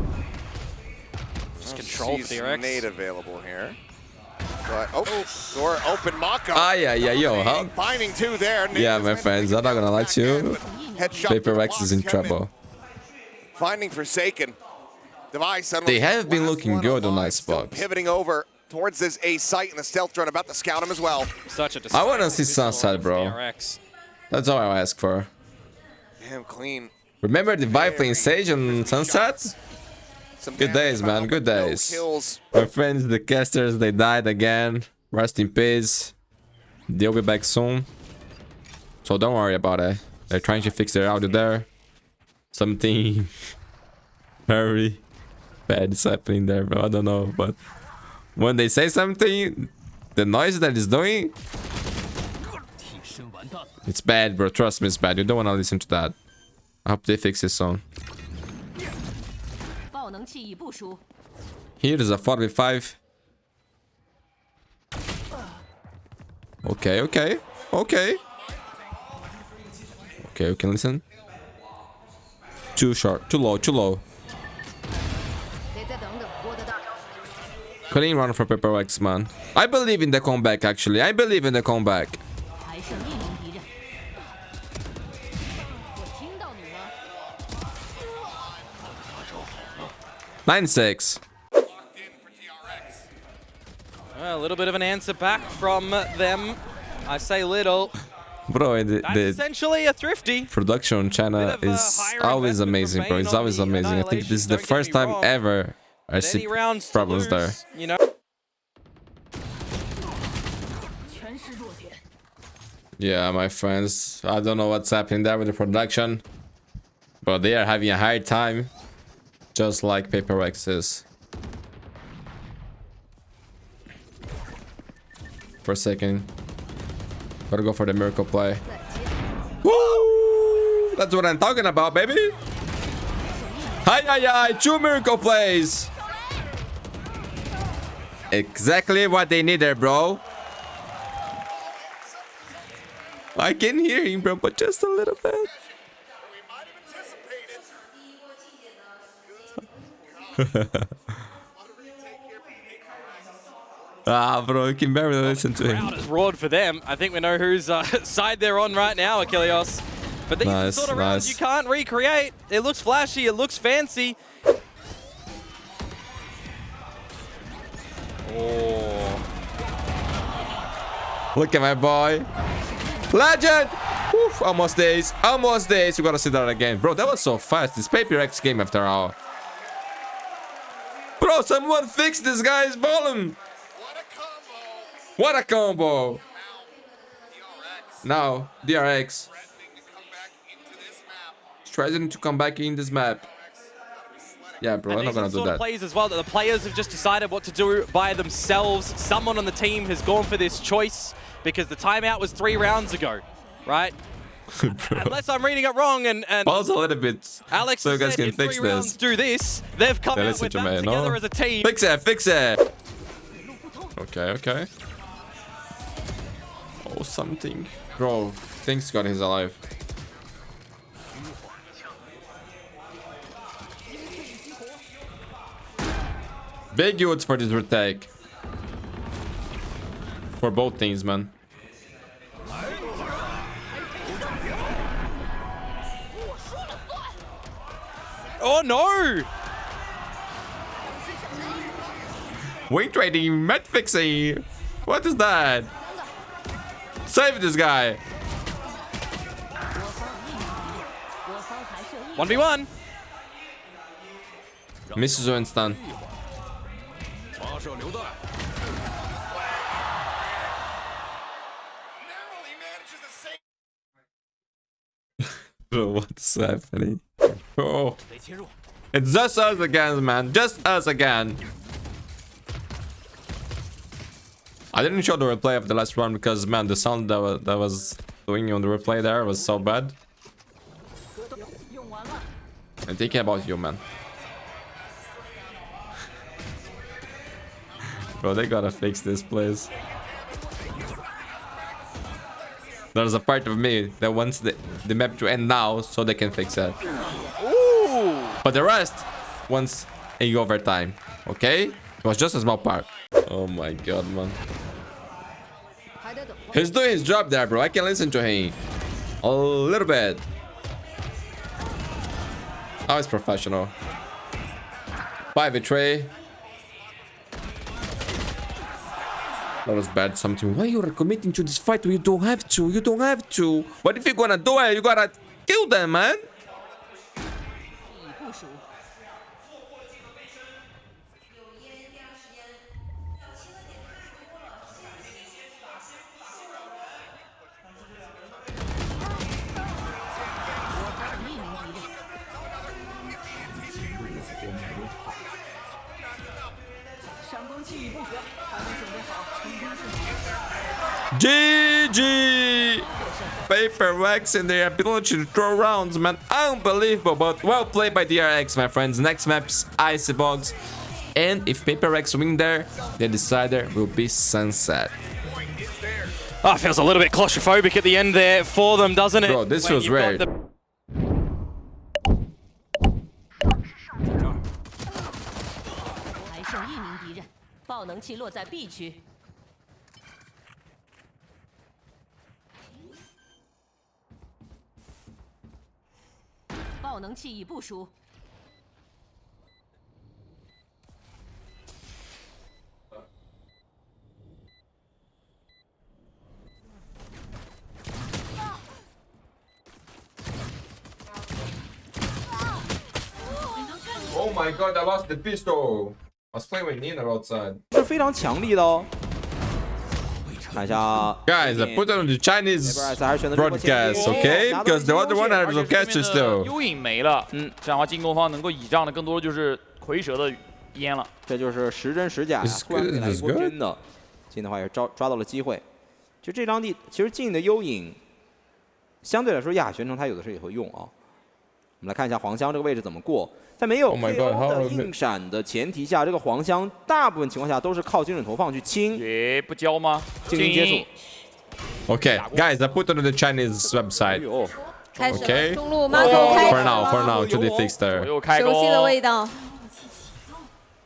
Just control for DRX. Nade available here. But, door open, Mako. Yo, how? Finding two there. Yeah, my friends, I'm not gonna lie to you. PRX is in trouble. Finding Forsaken. Device. They have been looking good on Icebox. Pivoting over towards this A site and the stealth drone about to scout him as well. Such a I wanna see Sunset, bro. DRX. That's all I ask for. Damn clean. Remember the vibe playing Sage on Sunset? Good days, man. Good days. Kills. My friends, the casters, they died again. Rest in peace. They'll be back soon. So don't worry about it. They're trying to fix their audio there. Something very bad is happening there, bro. I don't know. But when they say something, the noise that it's doing, it's bad, bro. Trust me, it's bad. You don't want to listen to that. I hope they fix this song. Here is a 4v5. Okay. Okay, you can listen. Too short, too low. Clean run for PRX, man. I believe in the comeback, actually. I believe in the comeback. 9-6. A little bit of an answer back from them. I say little. Bro, That's essentially a thrifty. production on China is always amazing, bro. It's always amazing. I think this is the first time ever I see problems there. You know? Yeah, my friends. I don't know what's happening there with the production, but they are having a hard time, just like PRX is. For a second. Gotta go for the miracle play. Woo! That's what I'm talking about, baby. Hi, 2 miracle plays. Exactly what they needed, bro. I can hear him, bro, but just a little bit. Bro, you can barely listen to him. Crowd has roared for them. I think we know whose side they're on right now, Achilleos. But these are the sort of rounds you can't recreate. It looks flashy, it looks fancy. Oh. Look at my boy. Legend! Oof, almost days. Almost days. You gotta see that again. Bro, that was so fast. This PRX game after all. Bro, someone fix this guy's volume. What a combo. Now, DRX. Threatening to come back in this map. Yeah, bro, I'm not gonna do that. Plays as well that the players have just decided what to do by themselves. Someone on the team has gone for this choice because the timeout was 3 rounds ago, right? Unless I'm reading it wrong, and pause a little bit, Alex so you guys can if fix 3 rounds this. do this. They've come out with that together as a team. Fix it, fix it. Okay. Oh, something. Bro, thanks God he's alive. Big youths for this retake. For both teams, man. Oh no! Wing trading, med fixing. What is that? Save this guy. 1v1. Misses and stun. Bro, what's happening? Oh. It's just us again, man. Just us again. I didn't show the replay of the last round because, man, the sound that was doing on the replay there was so bad. I'm thinking about you, man. Bro, they gotta fix this, please. There's a part of me that wants the map to end now so they can fix it. Ooh. But the rest wants a overtime, okay? It was just a small part. Oh my god, man. He's doing his job there, bro. I can listen to him. A little bit. Oh, it's professional. 5v3. That was bad something. Why you are committing to this fight? You don't have to. You don't have to. But if you're gonna do it, you gotta kill them, man. GG! PRX and their ability to throw rounds, man. Unbelievable, but well played by DRX, my friends. Next map's Icebox. And if PRX win there, the decider will be Sunset. Oh, feels a little bit claustrophobic at the end there for them, doesn't it? Bro, this feels weird. 爆能器落在 B 区。爆能器已部署。Oh my god, I lost the pistol. I was playing with Nina outside. 是非常强力的哦。看一下 Guys, I put it on the Chinese broadcast, okay? Because the other one has a catcher still. 幽影没了，这样的话进攻方能够倚仗的更多的就是蝰蛇的烟了。这就是实真实假呀，突然给来一波真的，进的话也抓到了机会。就这张地，其实进的幽影相对来说亚玄城他有的时候也会用啊。我们来看一下黄香这个位置怎么过。 在没有 KO 的硬闪的前提下，这个黄香大部分情况下都是靠精准投放去清。不交吗？精灵接触。Okay, guys, I put it on the Chinese website. 开始 Okay. 中路 Marco 开始 For now, to the fix there. 熟悉的味道。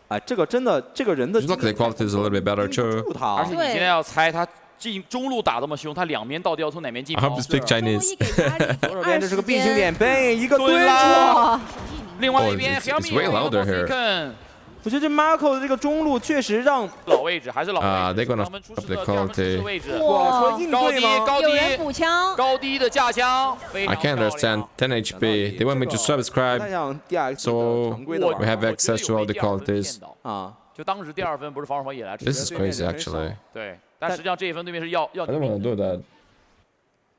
哎，这个真的，这个人的 Look, the quality is a little bit better too. 而且你现在要猜他进中路打这么凶，他两边到底要从哪边进 I？ hope to speak Chinese. 左手边这是个 B 星点背，一个蹲哇！ 另外一边 it's way louder here. 我觉得这 Marco 的这个中路确实让老位置还是老位置。 They're gonna 他们出 up 示 the 的第二分 quality. 位置，哇，说应对吗？有人补枪，高低的架枪，非 I 常 can't 漂 understand. 亮。 10 HP. They want me to 太 subscribe, 像 DRX 的 so 常规的 we 玩 have access to all the qualities. 啊。 就当时第二分不是防守方也来支 This is 持， crazy, actually. 对，但实际上这一分对面是要 I don't want to do that.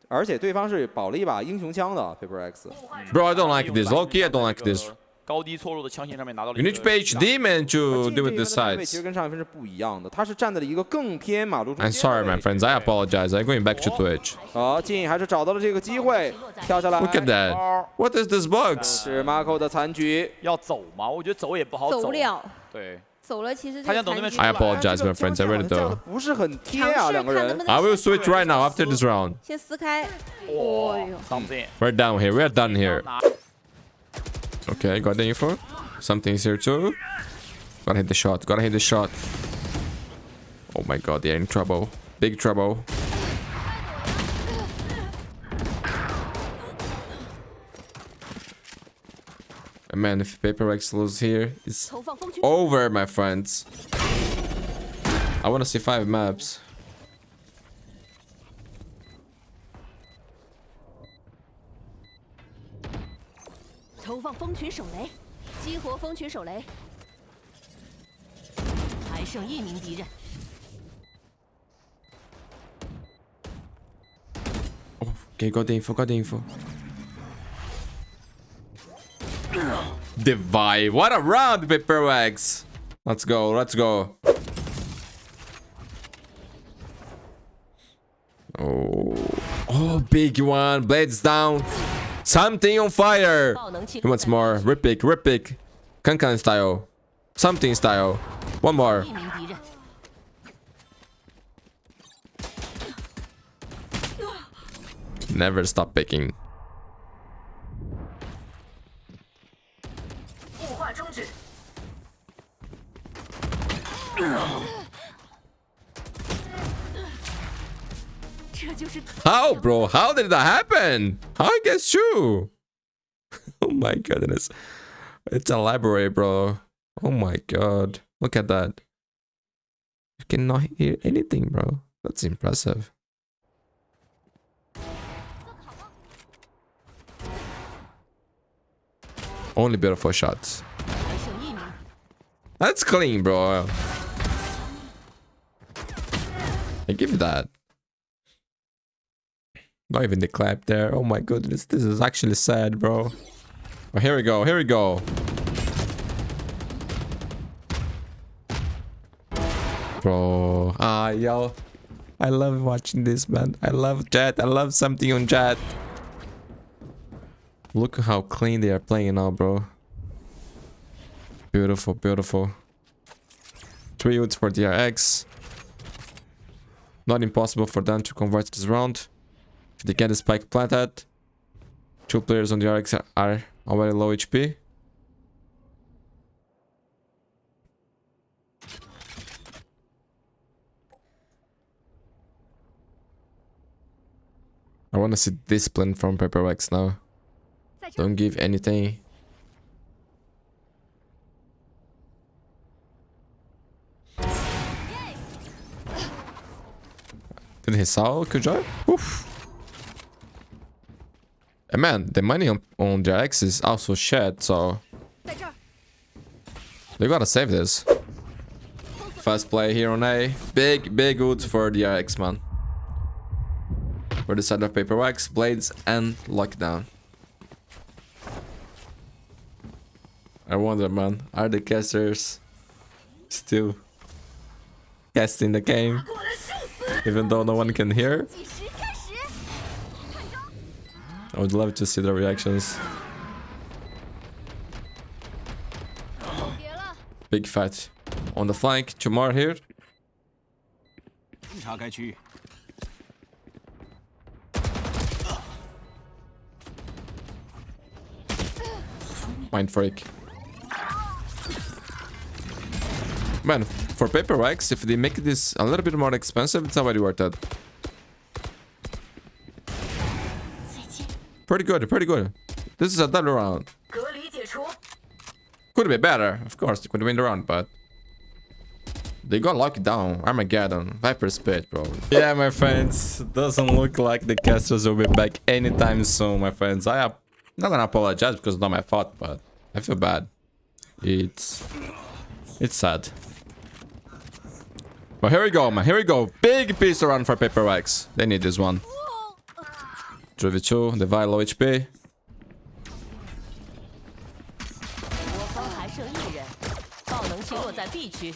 而且对方是保了一把英雄枪的 PRX。 Bro, I don't like this. Low-key, I don't like this. 高低错落的枪线上面拿到了。 You need to pay HD, man, to deal with the 其 sides. 实跟上一分是不一样的，他是站在了一个更偏马路中间。 I'm sorry, my friends. I apologize. I'm going back to Twitch. 好，静还是找到了这个机会，跳下来。 Look at that. What is this box? 是 Marco 的残局。要走吗？我觉得走也不好走不了。对。 走了，其实他想等那边 I apologize, my friends. I really do. 不是很贴啊，两个人。 I will switch right now after this round. 先撕开。哇 something. We're down here. We're done here. Okay, got the info. Something's here too. Gotta hit the shot. Gotta hit the shot. Oh my god, they're in trouble. Big trouble. Man, if PRX lose here, it's 投放风群 over, my friends. I want to see 5 maps. 投放蜂群手雷，激活蜂群手雷，还剩1名敌人。 Okay, got the info, got the info. Divide. What a round, PRX. Let's go, let's go. Oh, big one. Blades down. Something on fire. 爆能器 He wants more. Rip pick. Kankan style. Something style. One more. 1名敌人。 Never stop picking. 雾化终止。 这就是 How, bro? How did that happen? How I guess you? Oh my goodness. It's a library, bro. Oh my god. Look at that. You cannot hear anything, bro. That's impressive. Only beautiful shots. 还剩1名。 That's clean, bro. I give you that. Not even the clap there. Oh my goodness. This is actually sad, bro. Oh, here we go. Here we go. Bro. Ah, yo. I love watching this, man. I love Jet. I love something on Jet. Look how clean they are playing now, bro. Beautiful, beautiful. 3 ults for DRX. Not impossible for them to convert this round. If they get the spike planted. 2 players on DRX are already low HP. I want to see discipline from PRX now. Don't give anything. Did he saw Killjoy? Oof. And man, the money on DRX is also shit, so they gotta save this. Fast play here on A. Big ult for DRX, man. For the side of PRX, Blades, and Lockdown. I wonder, man, are the casters still casting the game? Even though no one can hear? I would love to see the reactions. Big fight on the flank. 2 more here. Mindfreak. Man, for PRX, if they make this a little bit more expensive, it's already worth it. Pretty good, pretty good. This is a double round. Could be better, of course, they could win the round, but they got locked down. Armageddon, Viper Spit, bro. Yeah, my friends, doesn't look like the casters will be back anytime soon, my friends. I'm not gonna apologize because it's not my fault, but I feel bad. It's sad. But here we go, man. Here we go. Big piece around for PRX. They need this one. 2v2, Divide low HP. 我方还剩1人，爆能器落在 B 区。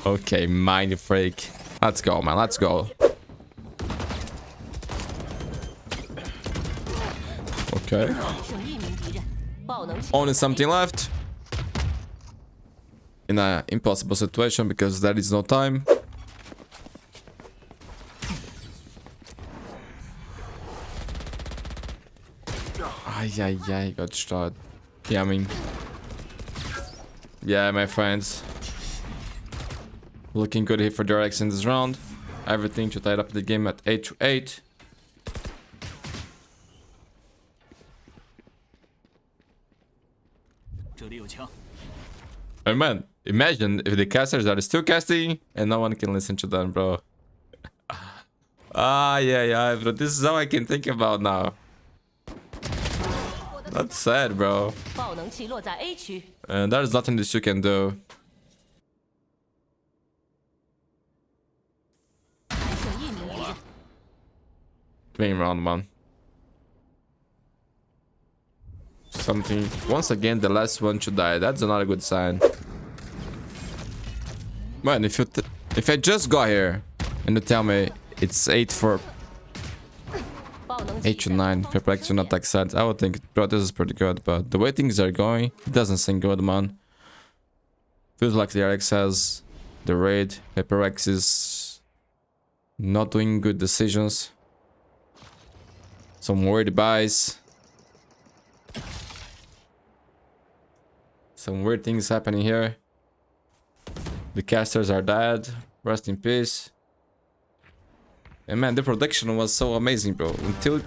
Okay, MINDFREAK. Let's go, man. Let's go. Okay. 剩1名敌人，爆能器 Only something left. In an impossible situation because there is no time. Ay, got shot. Yeah, I mean. Yeah, my friends. Looking good here for DRX in this round. Everything to tie up the game at 8-8. Oh man, imagine if the casters are still casting and no one can listen to them, bro. Yeah, bro. This is all I can think about now. That's sad, bro. 爆能器落在 A 区， And there's nothing that you can do. 还剩1名敌人。 Playing round one. Something. Once again, the last one to die. That's not a good sign. Man, if I just got here and you tell me it's 8 for 爆能器 8 to 9, PRX to not take sides, I would think, bro, this is pretty good. But the way things are going, it doesn't seem good, man. Feels like the DRX has the raid. PRX is not doing good decisions. Some weird buys. Some weird things happening here. The casters are dead. Rest in peace. And man, the production was so amazing, bro. Until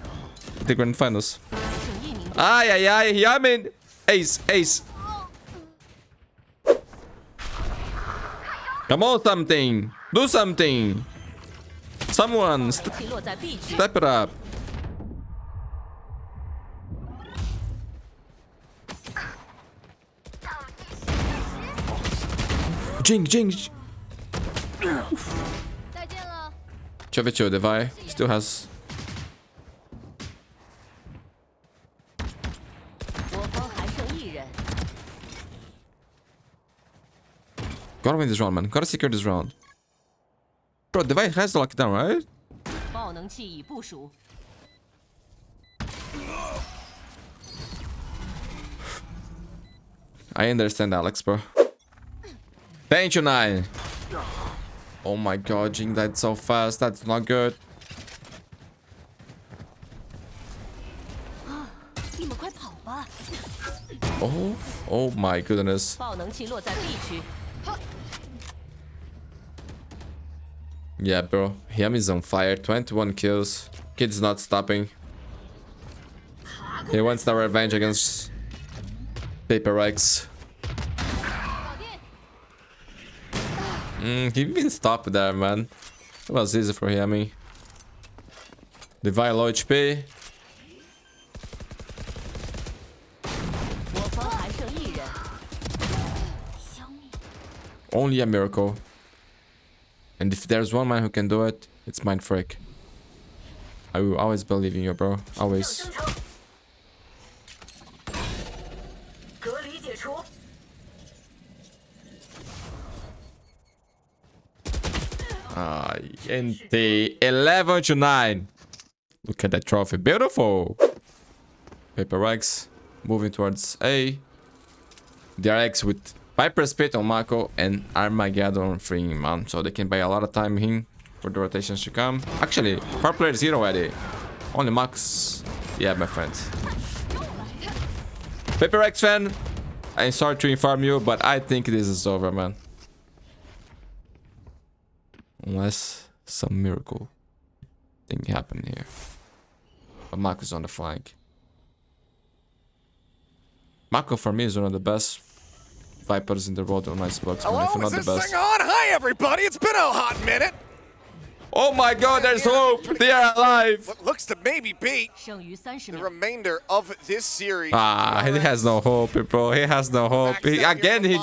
the grand finals. 剩1名。 I mean, ace. Come on, something. Do something. Someone 爆能器落在 B 区， step it up. Jing. 再见了。 Chevicho Devi still has. 我方还剩1人。 Gotta win this round, man. Gotta secure this round. Bro, Devi has the lockdown, right? 爆能器已部署， I understand, Alex, bro. Thank you, 9. Oh my god, Jing died so fast. That's not good. 你们快跑吧！ Oh my goodness. 爆能器落在 B 区， Yeah, bro. Hyam is on fire. 21 kills. Kid's not stopping. He wants the revenge against PRX. He even stopped there, man. It was easy for Hyami. Devi low HP. 我方还剩1人。 Only a miracle. And if there's one man who can do it, it's MINDFREAK. I will always believe in you, bro. Always. 隔离解除。 And the 11 to 9. Look at that trophy. Beautiful. PRX moving towards A. DRX with Viper Spit on Mako and Armageddon freeing man. So they can buy a lot of time in for the rotations to come. Actually, 4 players here already. Only Max. Yeah, my friends. PRX fan, I'm sorry to inform you, but I think this is over, man. Unless some miracle thing happened here. But Mako is on the flank. Mako for me is one of the best Vipers in the world on Icebox. Hello, If not is the this best. thing on? Hi, everybody. It's been a hot minute. Oh my god, there's hope! They are alive! What looks to maybe be 剩余30 the 秒。 remainder of this series. He has no hope, bro. He has no hope. He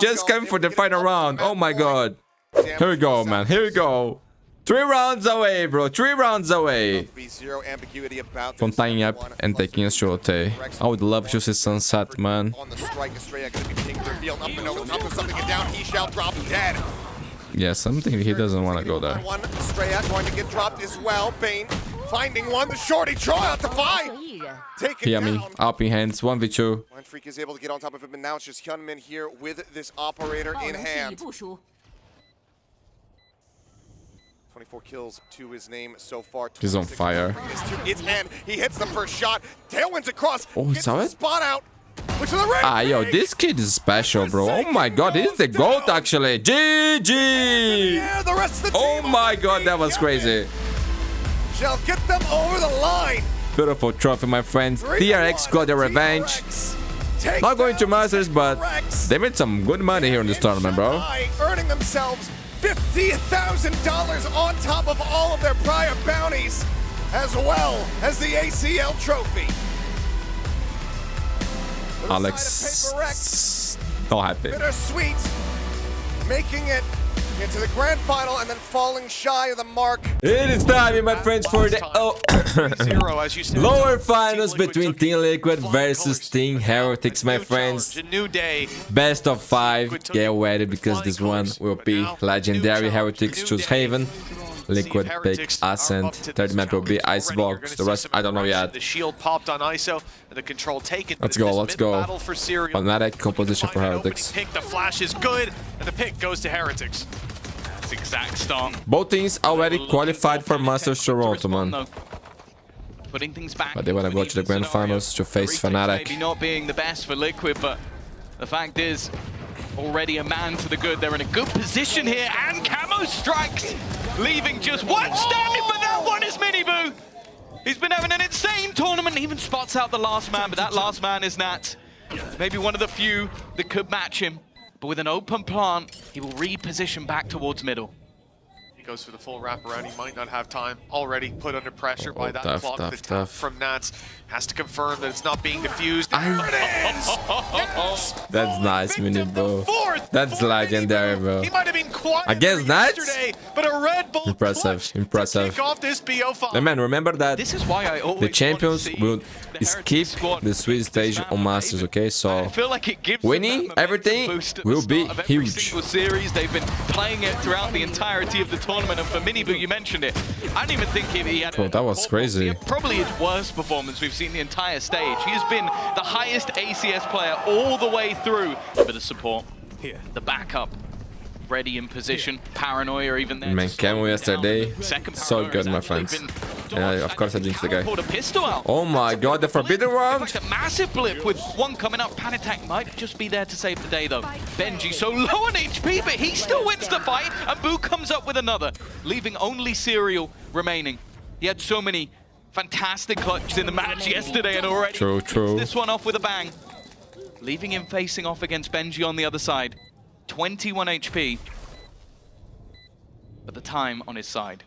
just came for the final round. Oh my god. Here we go, man. Here we go. 3 rounds away, bro. 3 rounds away. Be zero ambiguity about From this. tying up and taking a shot. I would love to see sunset, man. On the strike, Estrella going to be pinged, revealed up and over the top of something, and down he shall drop dead. Yeah, something he doesn't want to go there. One Estrella going to get dropped as well. Bane finding one. The shorty draw out to 剩 five. 1人。 Take it Yummy. down. Up in hands. 1v2. MINDFREAK is able to get on top of him, and now it's just Hyunmin here with this operator 爆 in 能器已 hand. 部署， 24 kills to his name so far. He's on 26 fire. is to its end. He hits the first shot. Tailwinds across. Oh, he gets saw the it? spot out. Which is the ring. Yo, this kid is special, bro. Oh my god, he's the GOAT, actually. GG! Yeah, the rest of the Oh team my god, that was crazy. shall get them over the line. Beautiful trophy, my friends. DRX got their revenge. Not going to Masters, but they made some good money here in this tournament, bro. Earning themselves $50,000 on top of all of their prior bounties, as well as the ACL trophy. Alex, not happy. Bittersweet, making it into the grand final and then falling shy of the mark. It is time, my friends, for the lower finals between Team Liquid versus Team Heretics, my friends. Best of 5. Get ready because this one will be legendary. Heretics choose Haven. Liquid pick Ascent. Third map will be Icebox. The rest I don't know yet. The shield popped on ISO and the control taken. Let's go, let's go. Automatic composition for Heretics. The flash is good and the pick goes to Heretics. That's exact start. Both teams already qualified for Masters Toronto, man. Putting things back. But they want to go to the grand finals to face Fnatic. Maybe not being the best for Liquid, but the fact is, already a man to the good. They're in a good position here, and Camo strikes, leaving just one standing, but that one is Miniboo. He's been having an insane tournament, even spots out the last man, but that last man is Nat. Maybe one of the few that could match him, but with an open plant, he will reposition back towards middle. He goes for the full wraparound. He might not have time. Already put under pressure by that clock. The tap tough. from Nats has to confirm that it's not being diffused. That's nice, Miniboo. That's legendary, bro. He might have been quiet against Nats? but a Red Bull impressive, impressive. Kick off this BO5. And man, remember that This is why I always the champions will skip the Swiss stage on Masters, okay? So I feel like it gives winning everything will be huge. Series. They've been playing it throughout the entirety of the tournament, and for Miniboo, you mentioned it. I don't even think he had. Bro, that was crazy. Probably his worst performance we've seen the entire stage. He has been the highest ACS player all the way through. A bit of support. Here, the backup. Ready in position, paranoia even there. Man, Camo yesterday, so good, my friends. And of course I jinxed the guy. Pulled a pistol out. Oh my god, the forbidden round! A massive blip with one coming up. Pan Attack might just be there to save the day though. Benji so low on HP, but he still wins the fight, and Boo comes up with another, leaving only Serial remaining. He had so many fantastic clutches in the match yesterday and already True. this one off with a bang. Leaving him facing off against Benji on the other side. 21 HP, but the time on his side.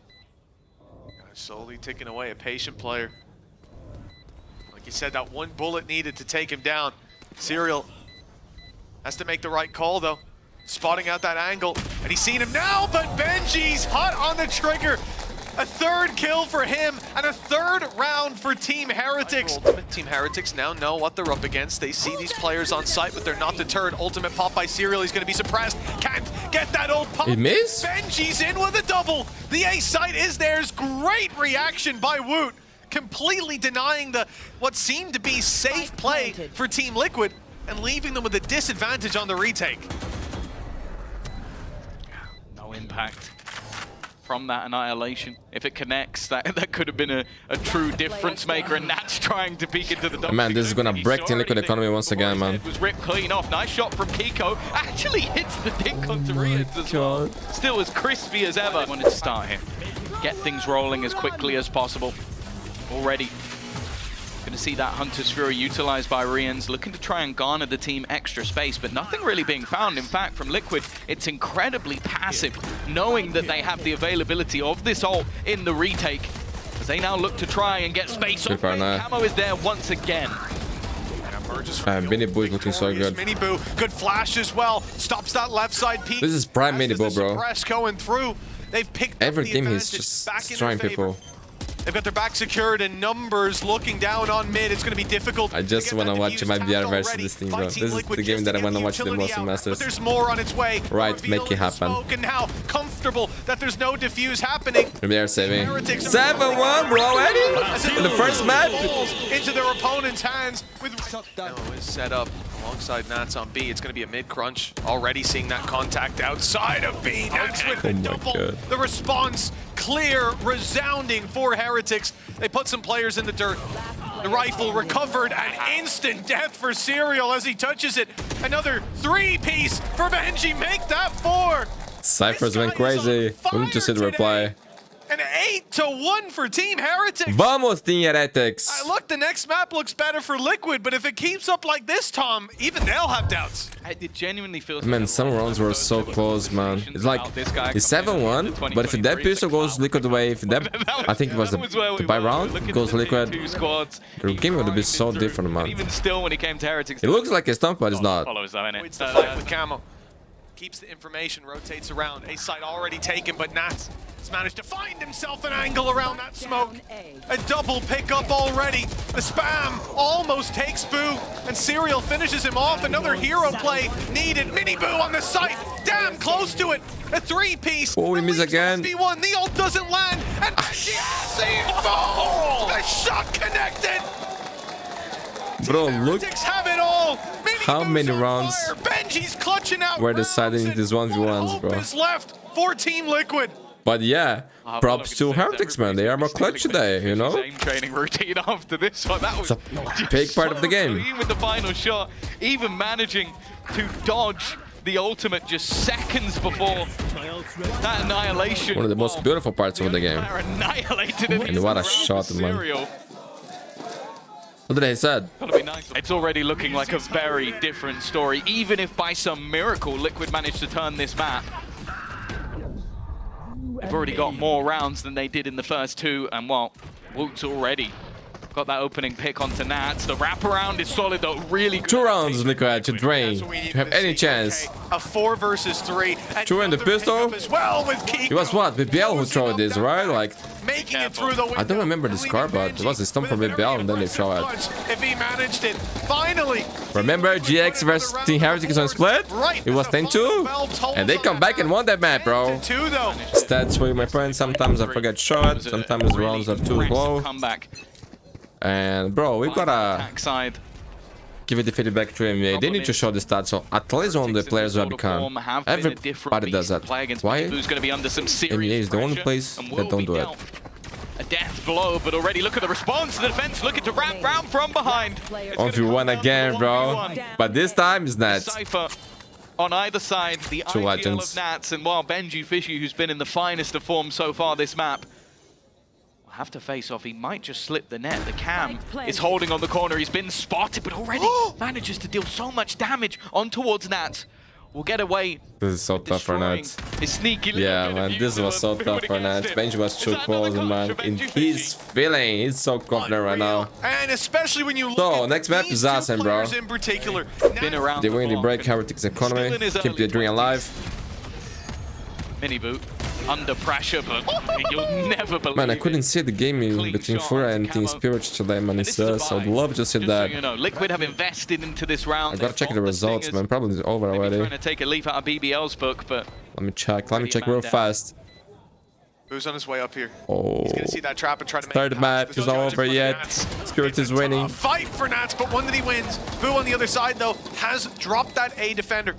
Slowly ticking away, a patient player. Like you said, that one bullet needed to take him down. Serial has to make the right call though. Spotting out that angle, and he's seen him now, but Benji's hot on the trigger. A third kill for him, and a third round for Team Heretics. Ultimate Team Heretics now know what they're up against. They see these players on site, but they're not deterred. Ultimate pop by Serial, he's gonna be suppressed. Can't get that old pop. He missed? Benji's in with a double. The A site is theirs. Great reaction by Woot, completely denying the what seemed to be safe play for Team Liquid, and leaving them with a disadvantage on the retake. No impact from that annihilation. If it connects, that could have been a true difference maker, and Nat's trying to peek into the double. Man, this is gonna break Team Liquid economy once again, man. Was ripped clean off. Nice shot from Kiko. Actually hits the dink onto Rians as well. Still as crispy as ever. Wanted to start here. Get things rolling as quickly as possible. Already going to see that Hunter's Fury utilized by Rians, looking to try and garner the team extra space, but nothing really being found. In fact, from Liquid, it's incredibly passive, knowing that they have the availability of this ult in the retake, as they now look to try and get space. Camo is there once again. Miniboo is looking so good. Miniboo, good flash as well. Stops that left side peak. This is prime Miniboo, bro. Going through. They've picked every game he's just destroying people. They've got their back secured, and numbers looking down on mid. It's going to be difficult. I just want to watch my VR versus this team, bro. This is the game that I want to watch the most in Masters. But there's more on its way. Right, make it happen. And now comfortable that there's no diffuse happening. We are saving. 7-1, bro. Eddie. In the first map. Into their opponent's hands. With is set up alongside Nats on B. It's going to be a mid crunch. Already seeing that contact outside of B. Nats with the double. The response clear, resounding for Heretics. They put some players in the dirt. The rifle recovered, and instant death for Serial as he touches it. Another 3-piece for Benji. Make that 4. Cyphers went crazy. We need to see the reply. An 8-1 for Team Heretics. Vamos, Team Heretics. Look, the next map looks better for Liquid, but if it keeps up like this, Tom, even they'll have doubts. It genuinely feels Man, some rounds were so close, man. It's like, it's 7-1, but if that pistol goes Liquid away, if that, I think it was the buy round, goes Liquid, the game would be so different, man. Even still, when he came to Heretics, It looks like a stomp, but it's not. follows though, innit? Waits to fight with Camo. Keeps the information, rotates around. A site already taken, but Nats has managed to find himself an angle around that smoke. A double pickup already. The spam almost takes Boo, and Serial finishes him off. Another hero play needed. Mini Boo on the site, damn close to it. A three-piece. Oh, he missed again. The ult doesn't land, and the shot connected. Bro, look Heretics have it all. how many rounds Benji's clutching out were decided in these 1v1s, bro. is left for Team Liquid. But yeah, props to Heretics, man. They are more clutch today, you know? Same training routine after this one. That was It's a big part of the game. clean with the final shot, even managing to dodge the ultimate just seconds before that annihilation. One of the most beautiful parts of the game. Annihilated And what a shot, man. What did they said? It's already looking like a very different story, even if by some miracle Liquid managed to turn this map. They've already got more rounds than they did in the first two, and well, Woot's already got that opening pick onto Nats. The wraparound is solid though, really good. 2 rounds, Liquid, to drain, to have any chance. A 4 versus 3. Two in the pistol. As well with Kiko. It was what? BBL who threw this, right? Like, Making it through the window. I don't remember the score, but it was a stomp from BBL and then they throw it. If he managed it, finally. Remember GX versus Team Heretics on Split? It was 10-2, and they come back and won that map, bro. Stats for you, my friend. Sometimes I forget shot, sometimes the rounds are too low. And bro, we gotta give it the feedback to him. They need to show the stats, so at least one of the players will become. Everybody does that. Why? NBA is the only place that don't do it. A death blow, but already look at the response. The defense looking to wrap round from behind. 1v1 again, bro. But this time it's Nats. Cypher on either side, the Two ideal legends. of Nats, and while Benji Fishy, who's been in the finest of form so far this map, will have to face off. He might just slip the net. The cam is holding on the corner. He's been spotted, but already manages to deal so much damage on towards Nats. Will get away. This is so tough for Nats. Yeah, man, this was so tough for Nats. Benji was too close, man. And he's feeling, he's so confident right now. And especially when you look So, next map is awesome, bro. in particular. Been around They win the break Heretics economy. Keep the dream alive. Mini boot under pressure, but you'll never believe. Man, I couldn't see the game between Fura and Team Spirit today, man. It's so I'd love to see that. So you know, Liquid have invested into this round. I gotta check the results, man. Probably it's over already. Trying to take a leaf out of BBL's book, but Let me check real fast. Who's on his way up here? Oh, He's gonna see that trap and try to make third it match pass. is not over yet. Spirit is winning. Fight for Nats, but one that he wins. Boo on the other side, though, has dropped that A defender.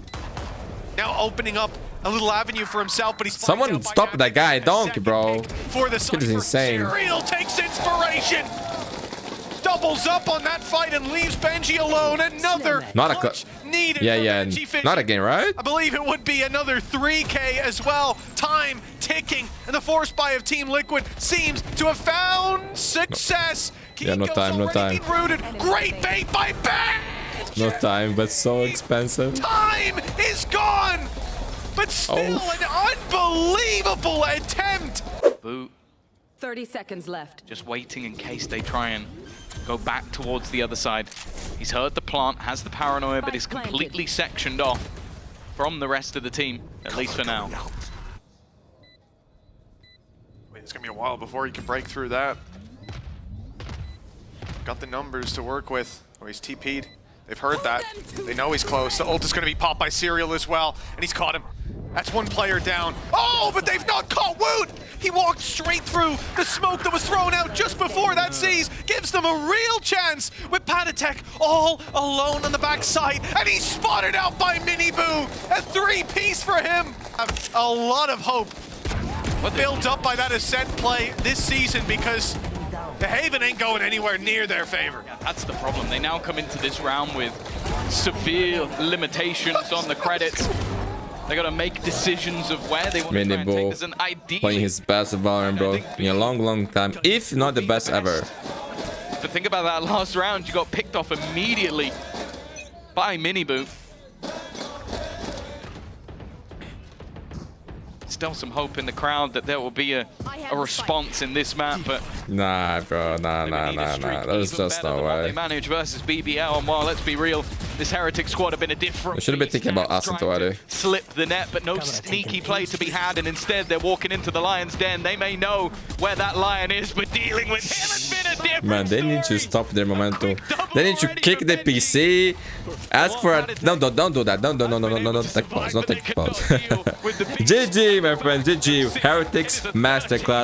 Now opening up a little avenue for himself, but he's Someone stop that guy, donkey, bro. For the Kid is insane. Serial takes inspiration. Doubles up on that fight and leaves Benji alone. Another Not a clutch needed. Yeah, for Benji Fishy. not again, right? I believe it would be another 3K as well. Time ticking, and the force buy of Team Liquid seems to have found success. Yeah, no time, no time. Rooted. Great bait by Ben. No time, but so expensive. Time is gone, but still an unbelievable attempt. Boo 30 seconds left. just waiting in case they try and go back towards the other side. He's heard the plant, has the paranoia, but is completely sectioned off from the rest of the team, at least for now. It's gonna be a while before he can break through that. Got the numbers to work with. Oh, he's TP'd. They've heard that. They know he's close. The ult is gonna be popped by Serial as well, and he's caught him. That's one player down. Oh, but they've not caught Woot! He walked straight through the smoke that was thrown out just before that sees. Gives them a real chance with Patatek all alone on the backside. And he's spotted out by Mini Boo. A 3-piece for him. A lot of hope built up by that Ascent play this season because the Haven ain't going anywhere near their favor. Yeah, that's the problem. They now come into this round with severe limitations on the credits. They got to make decisions of where they want to try and take this. And ideally, playing his best Valorant, bro, in a long time, if not the best ever. But think about that last round. You got picked off immediately by Miniboo. Still some hope in the crowd that there will be a response in this map, but nah, bro, nah. There's just no way. They manage versus BBL, and while let's be real, this Heretic squad have been a different. They should have been thinking about Ascent already. Slip the net, but no sneaky play to be had, and instead they're walking into the Lion's Den. They may know where that Lion is, but dealing with him has been a different. Man, they need to stop their momentum. They need to kick the PC. Ask for a don't do that. No, take pause. Not take pause. GG, my friend. GG. Heretics masterclass.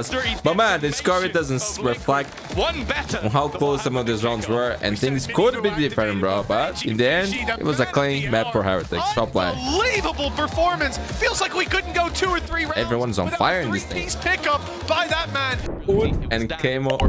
But man, the score doesn't reflect on how close some of these rounds were, and things could be different, bro. But in the end, it was a clean map for Heretics. Top play. Unbelievable performance. Feels like we couldn't go 2 or 3 rounds. Everyone's on fire in this thing. Pick up by that man. And came up.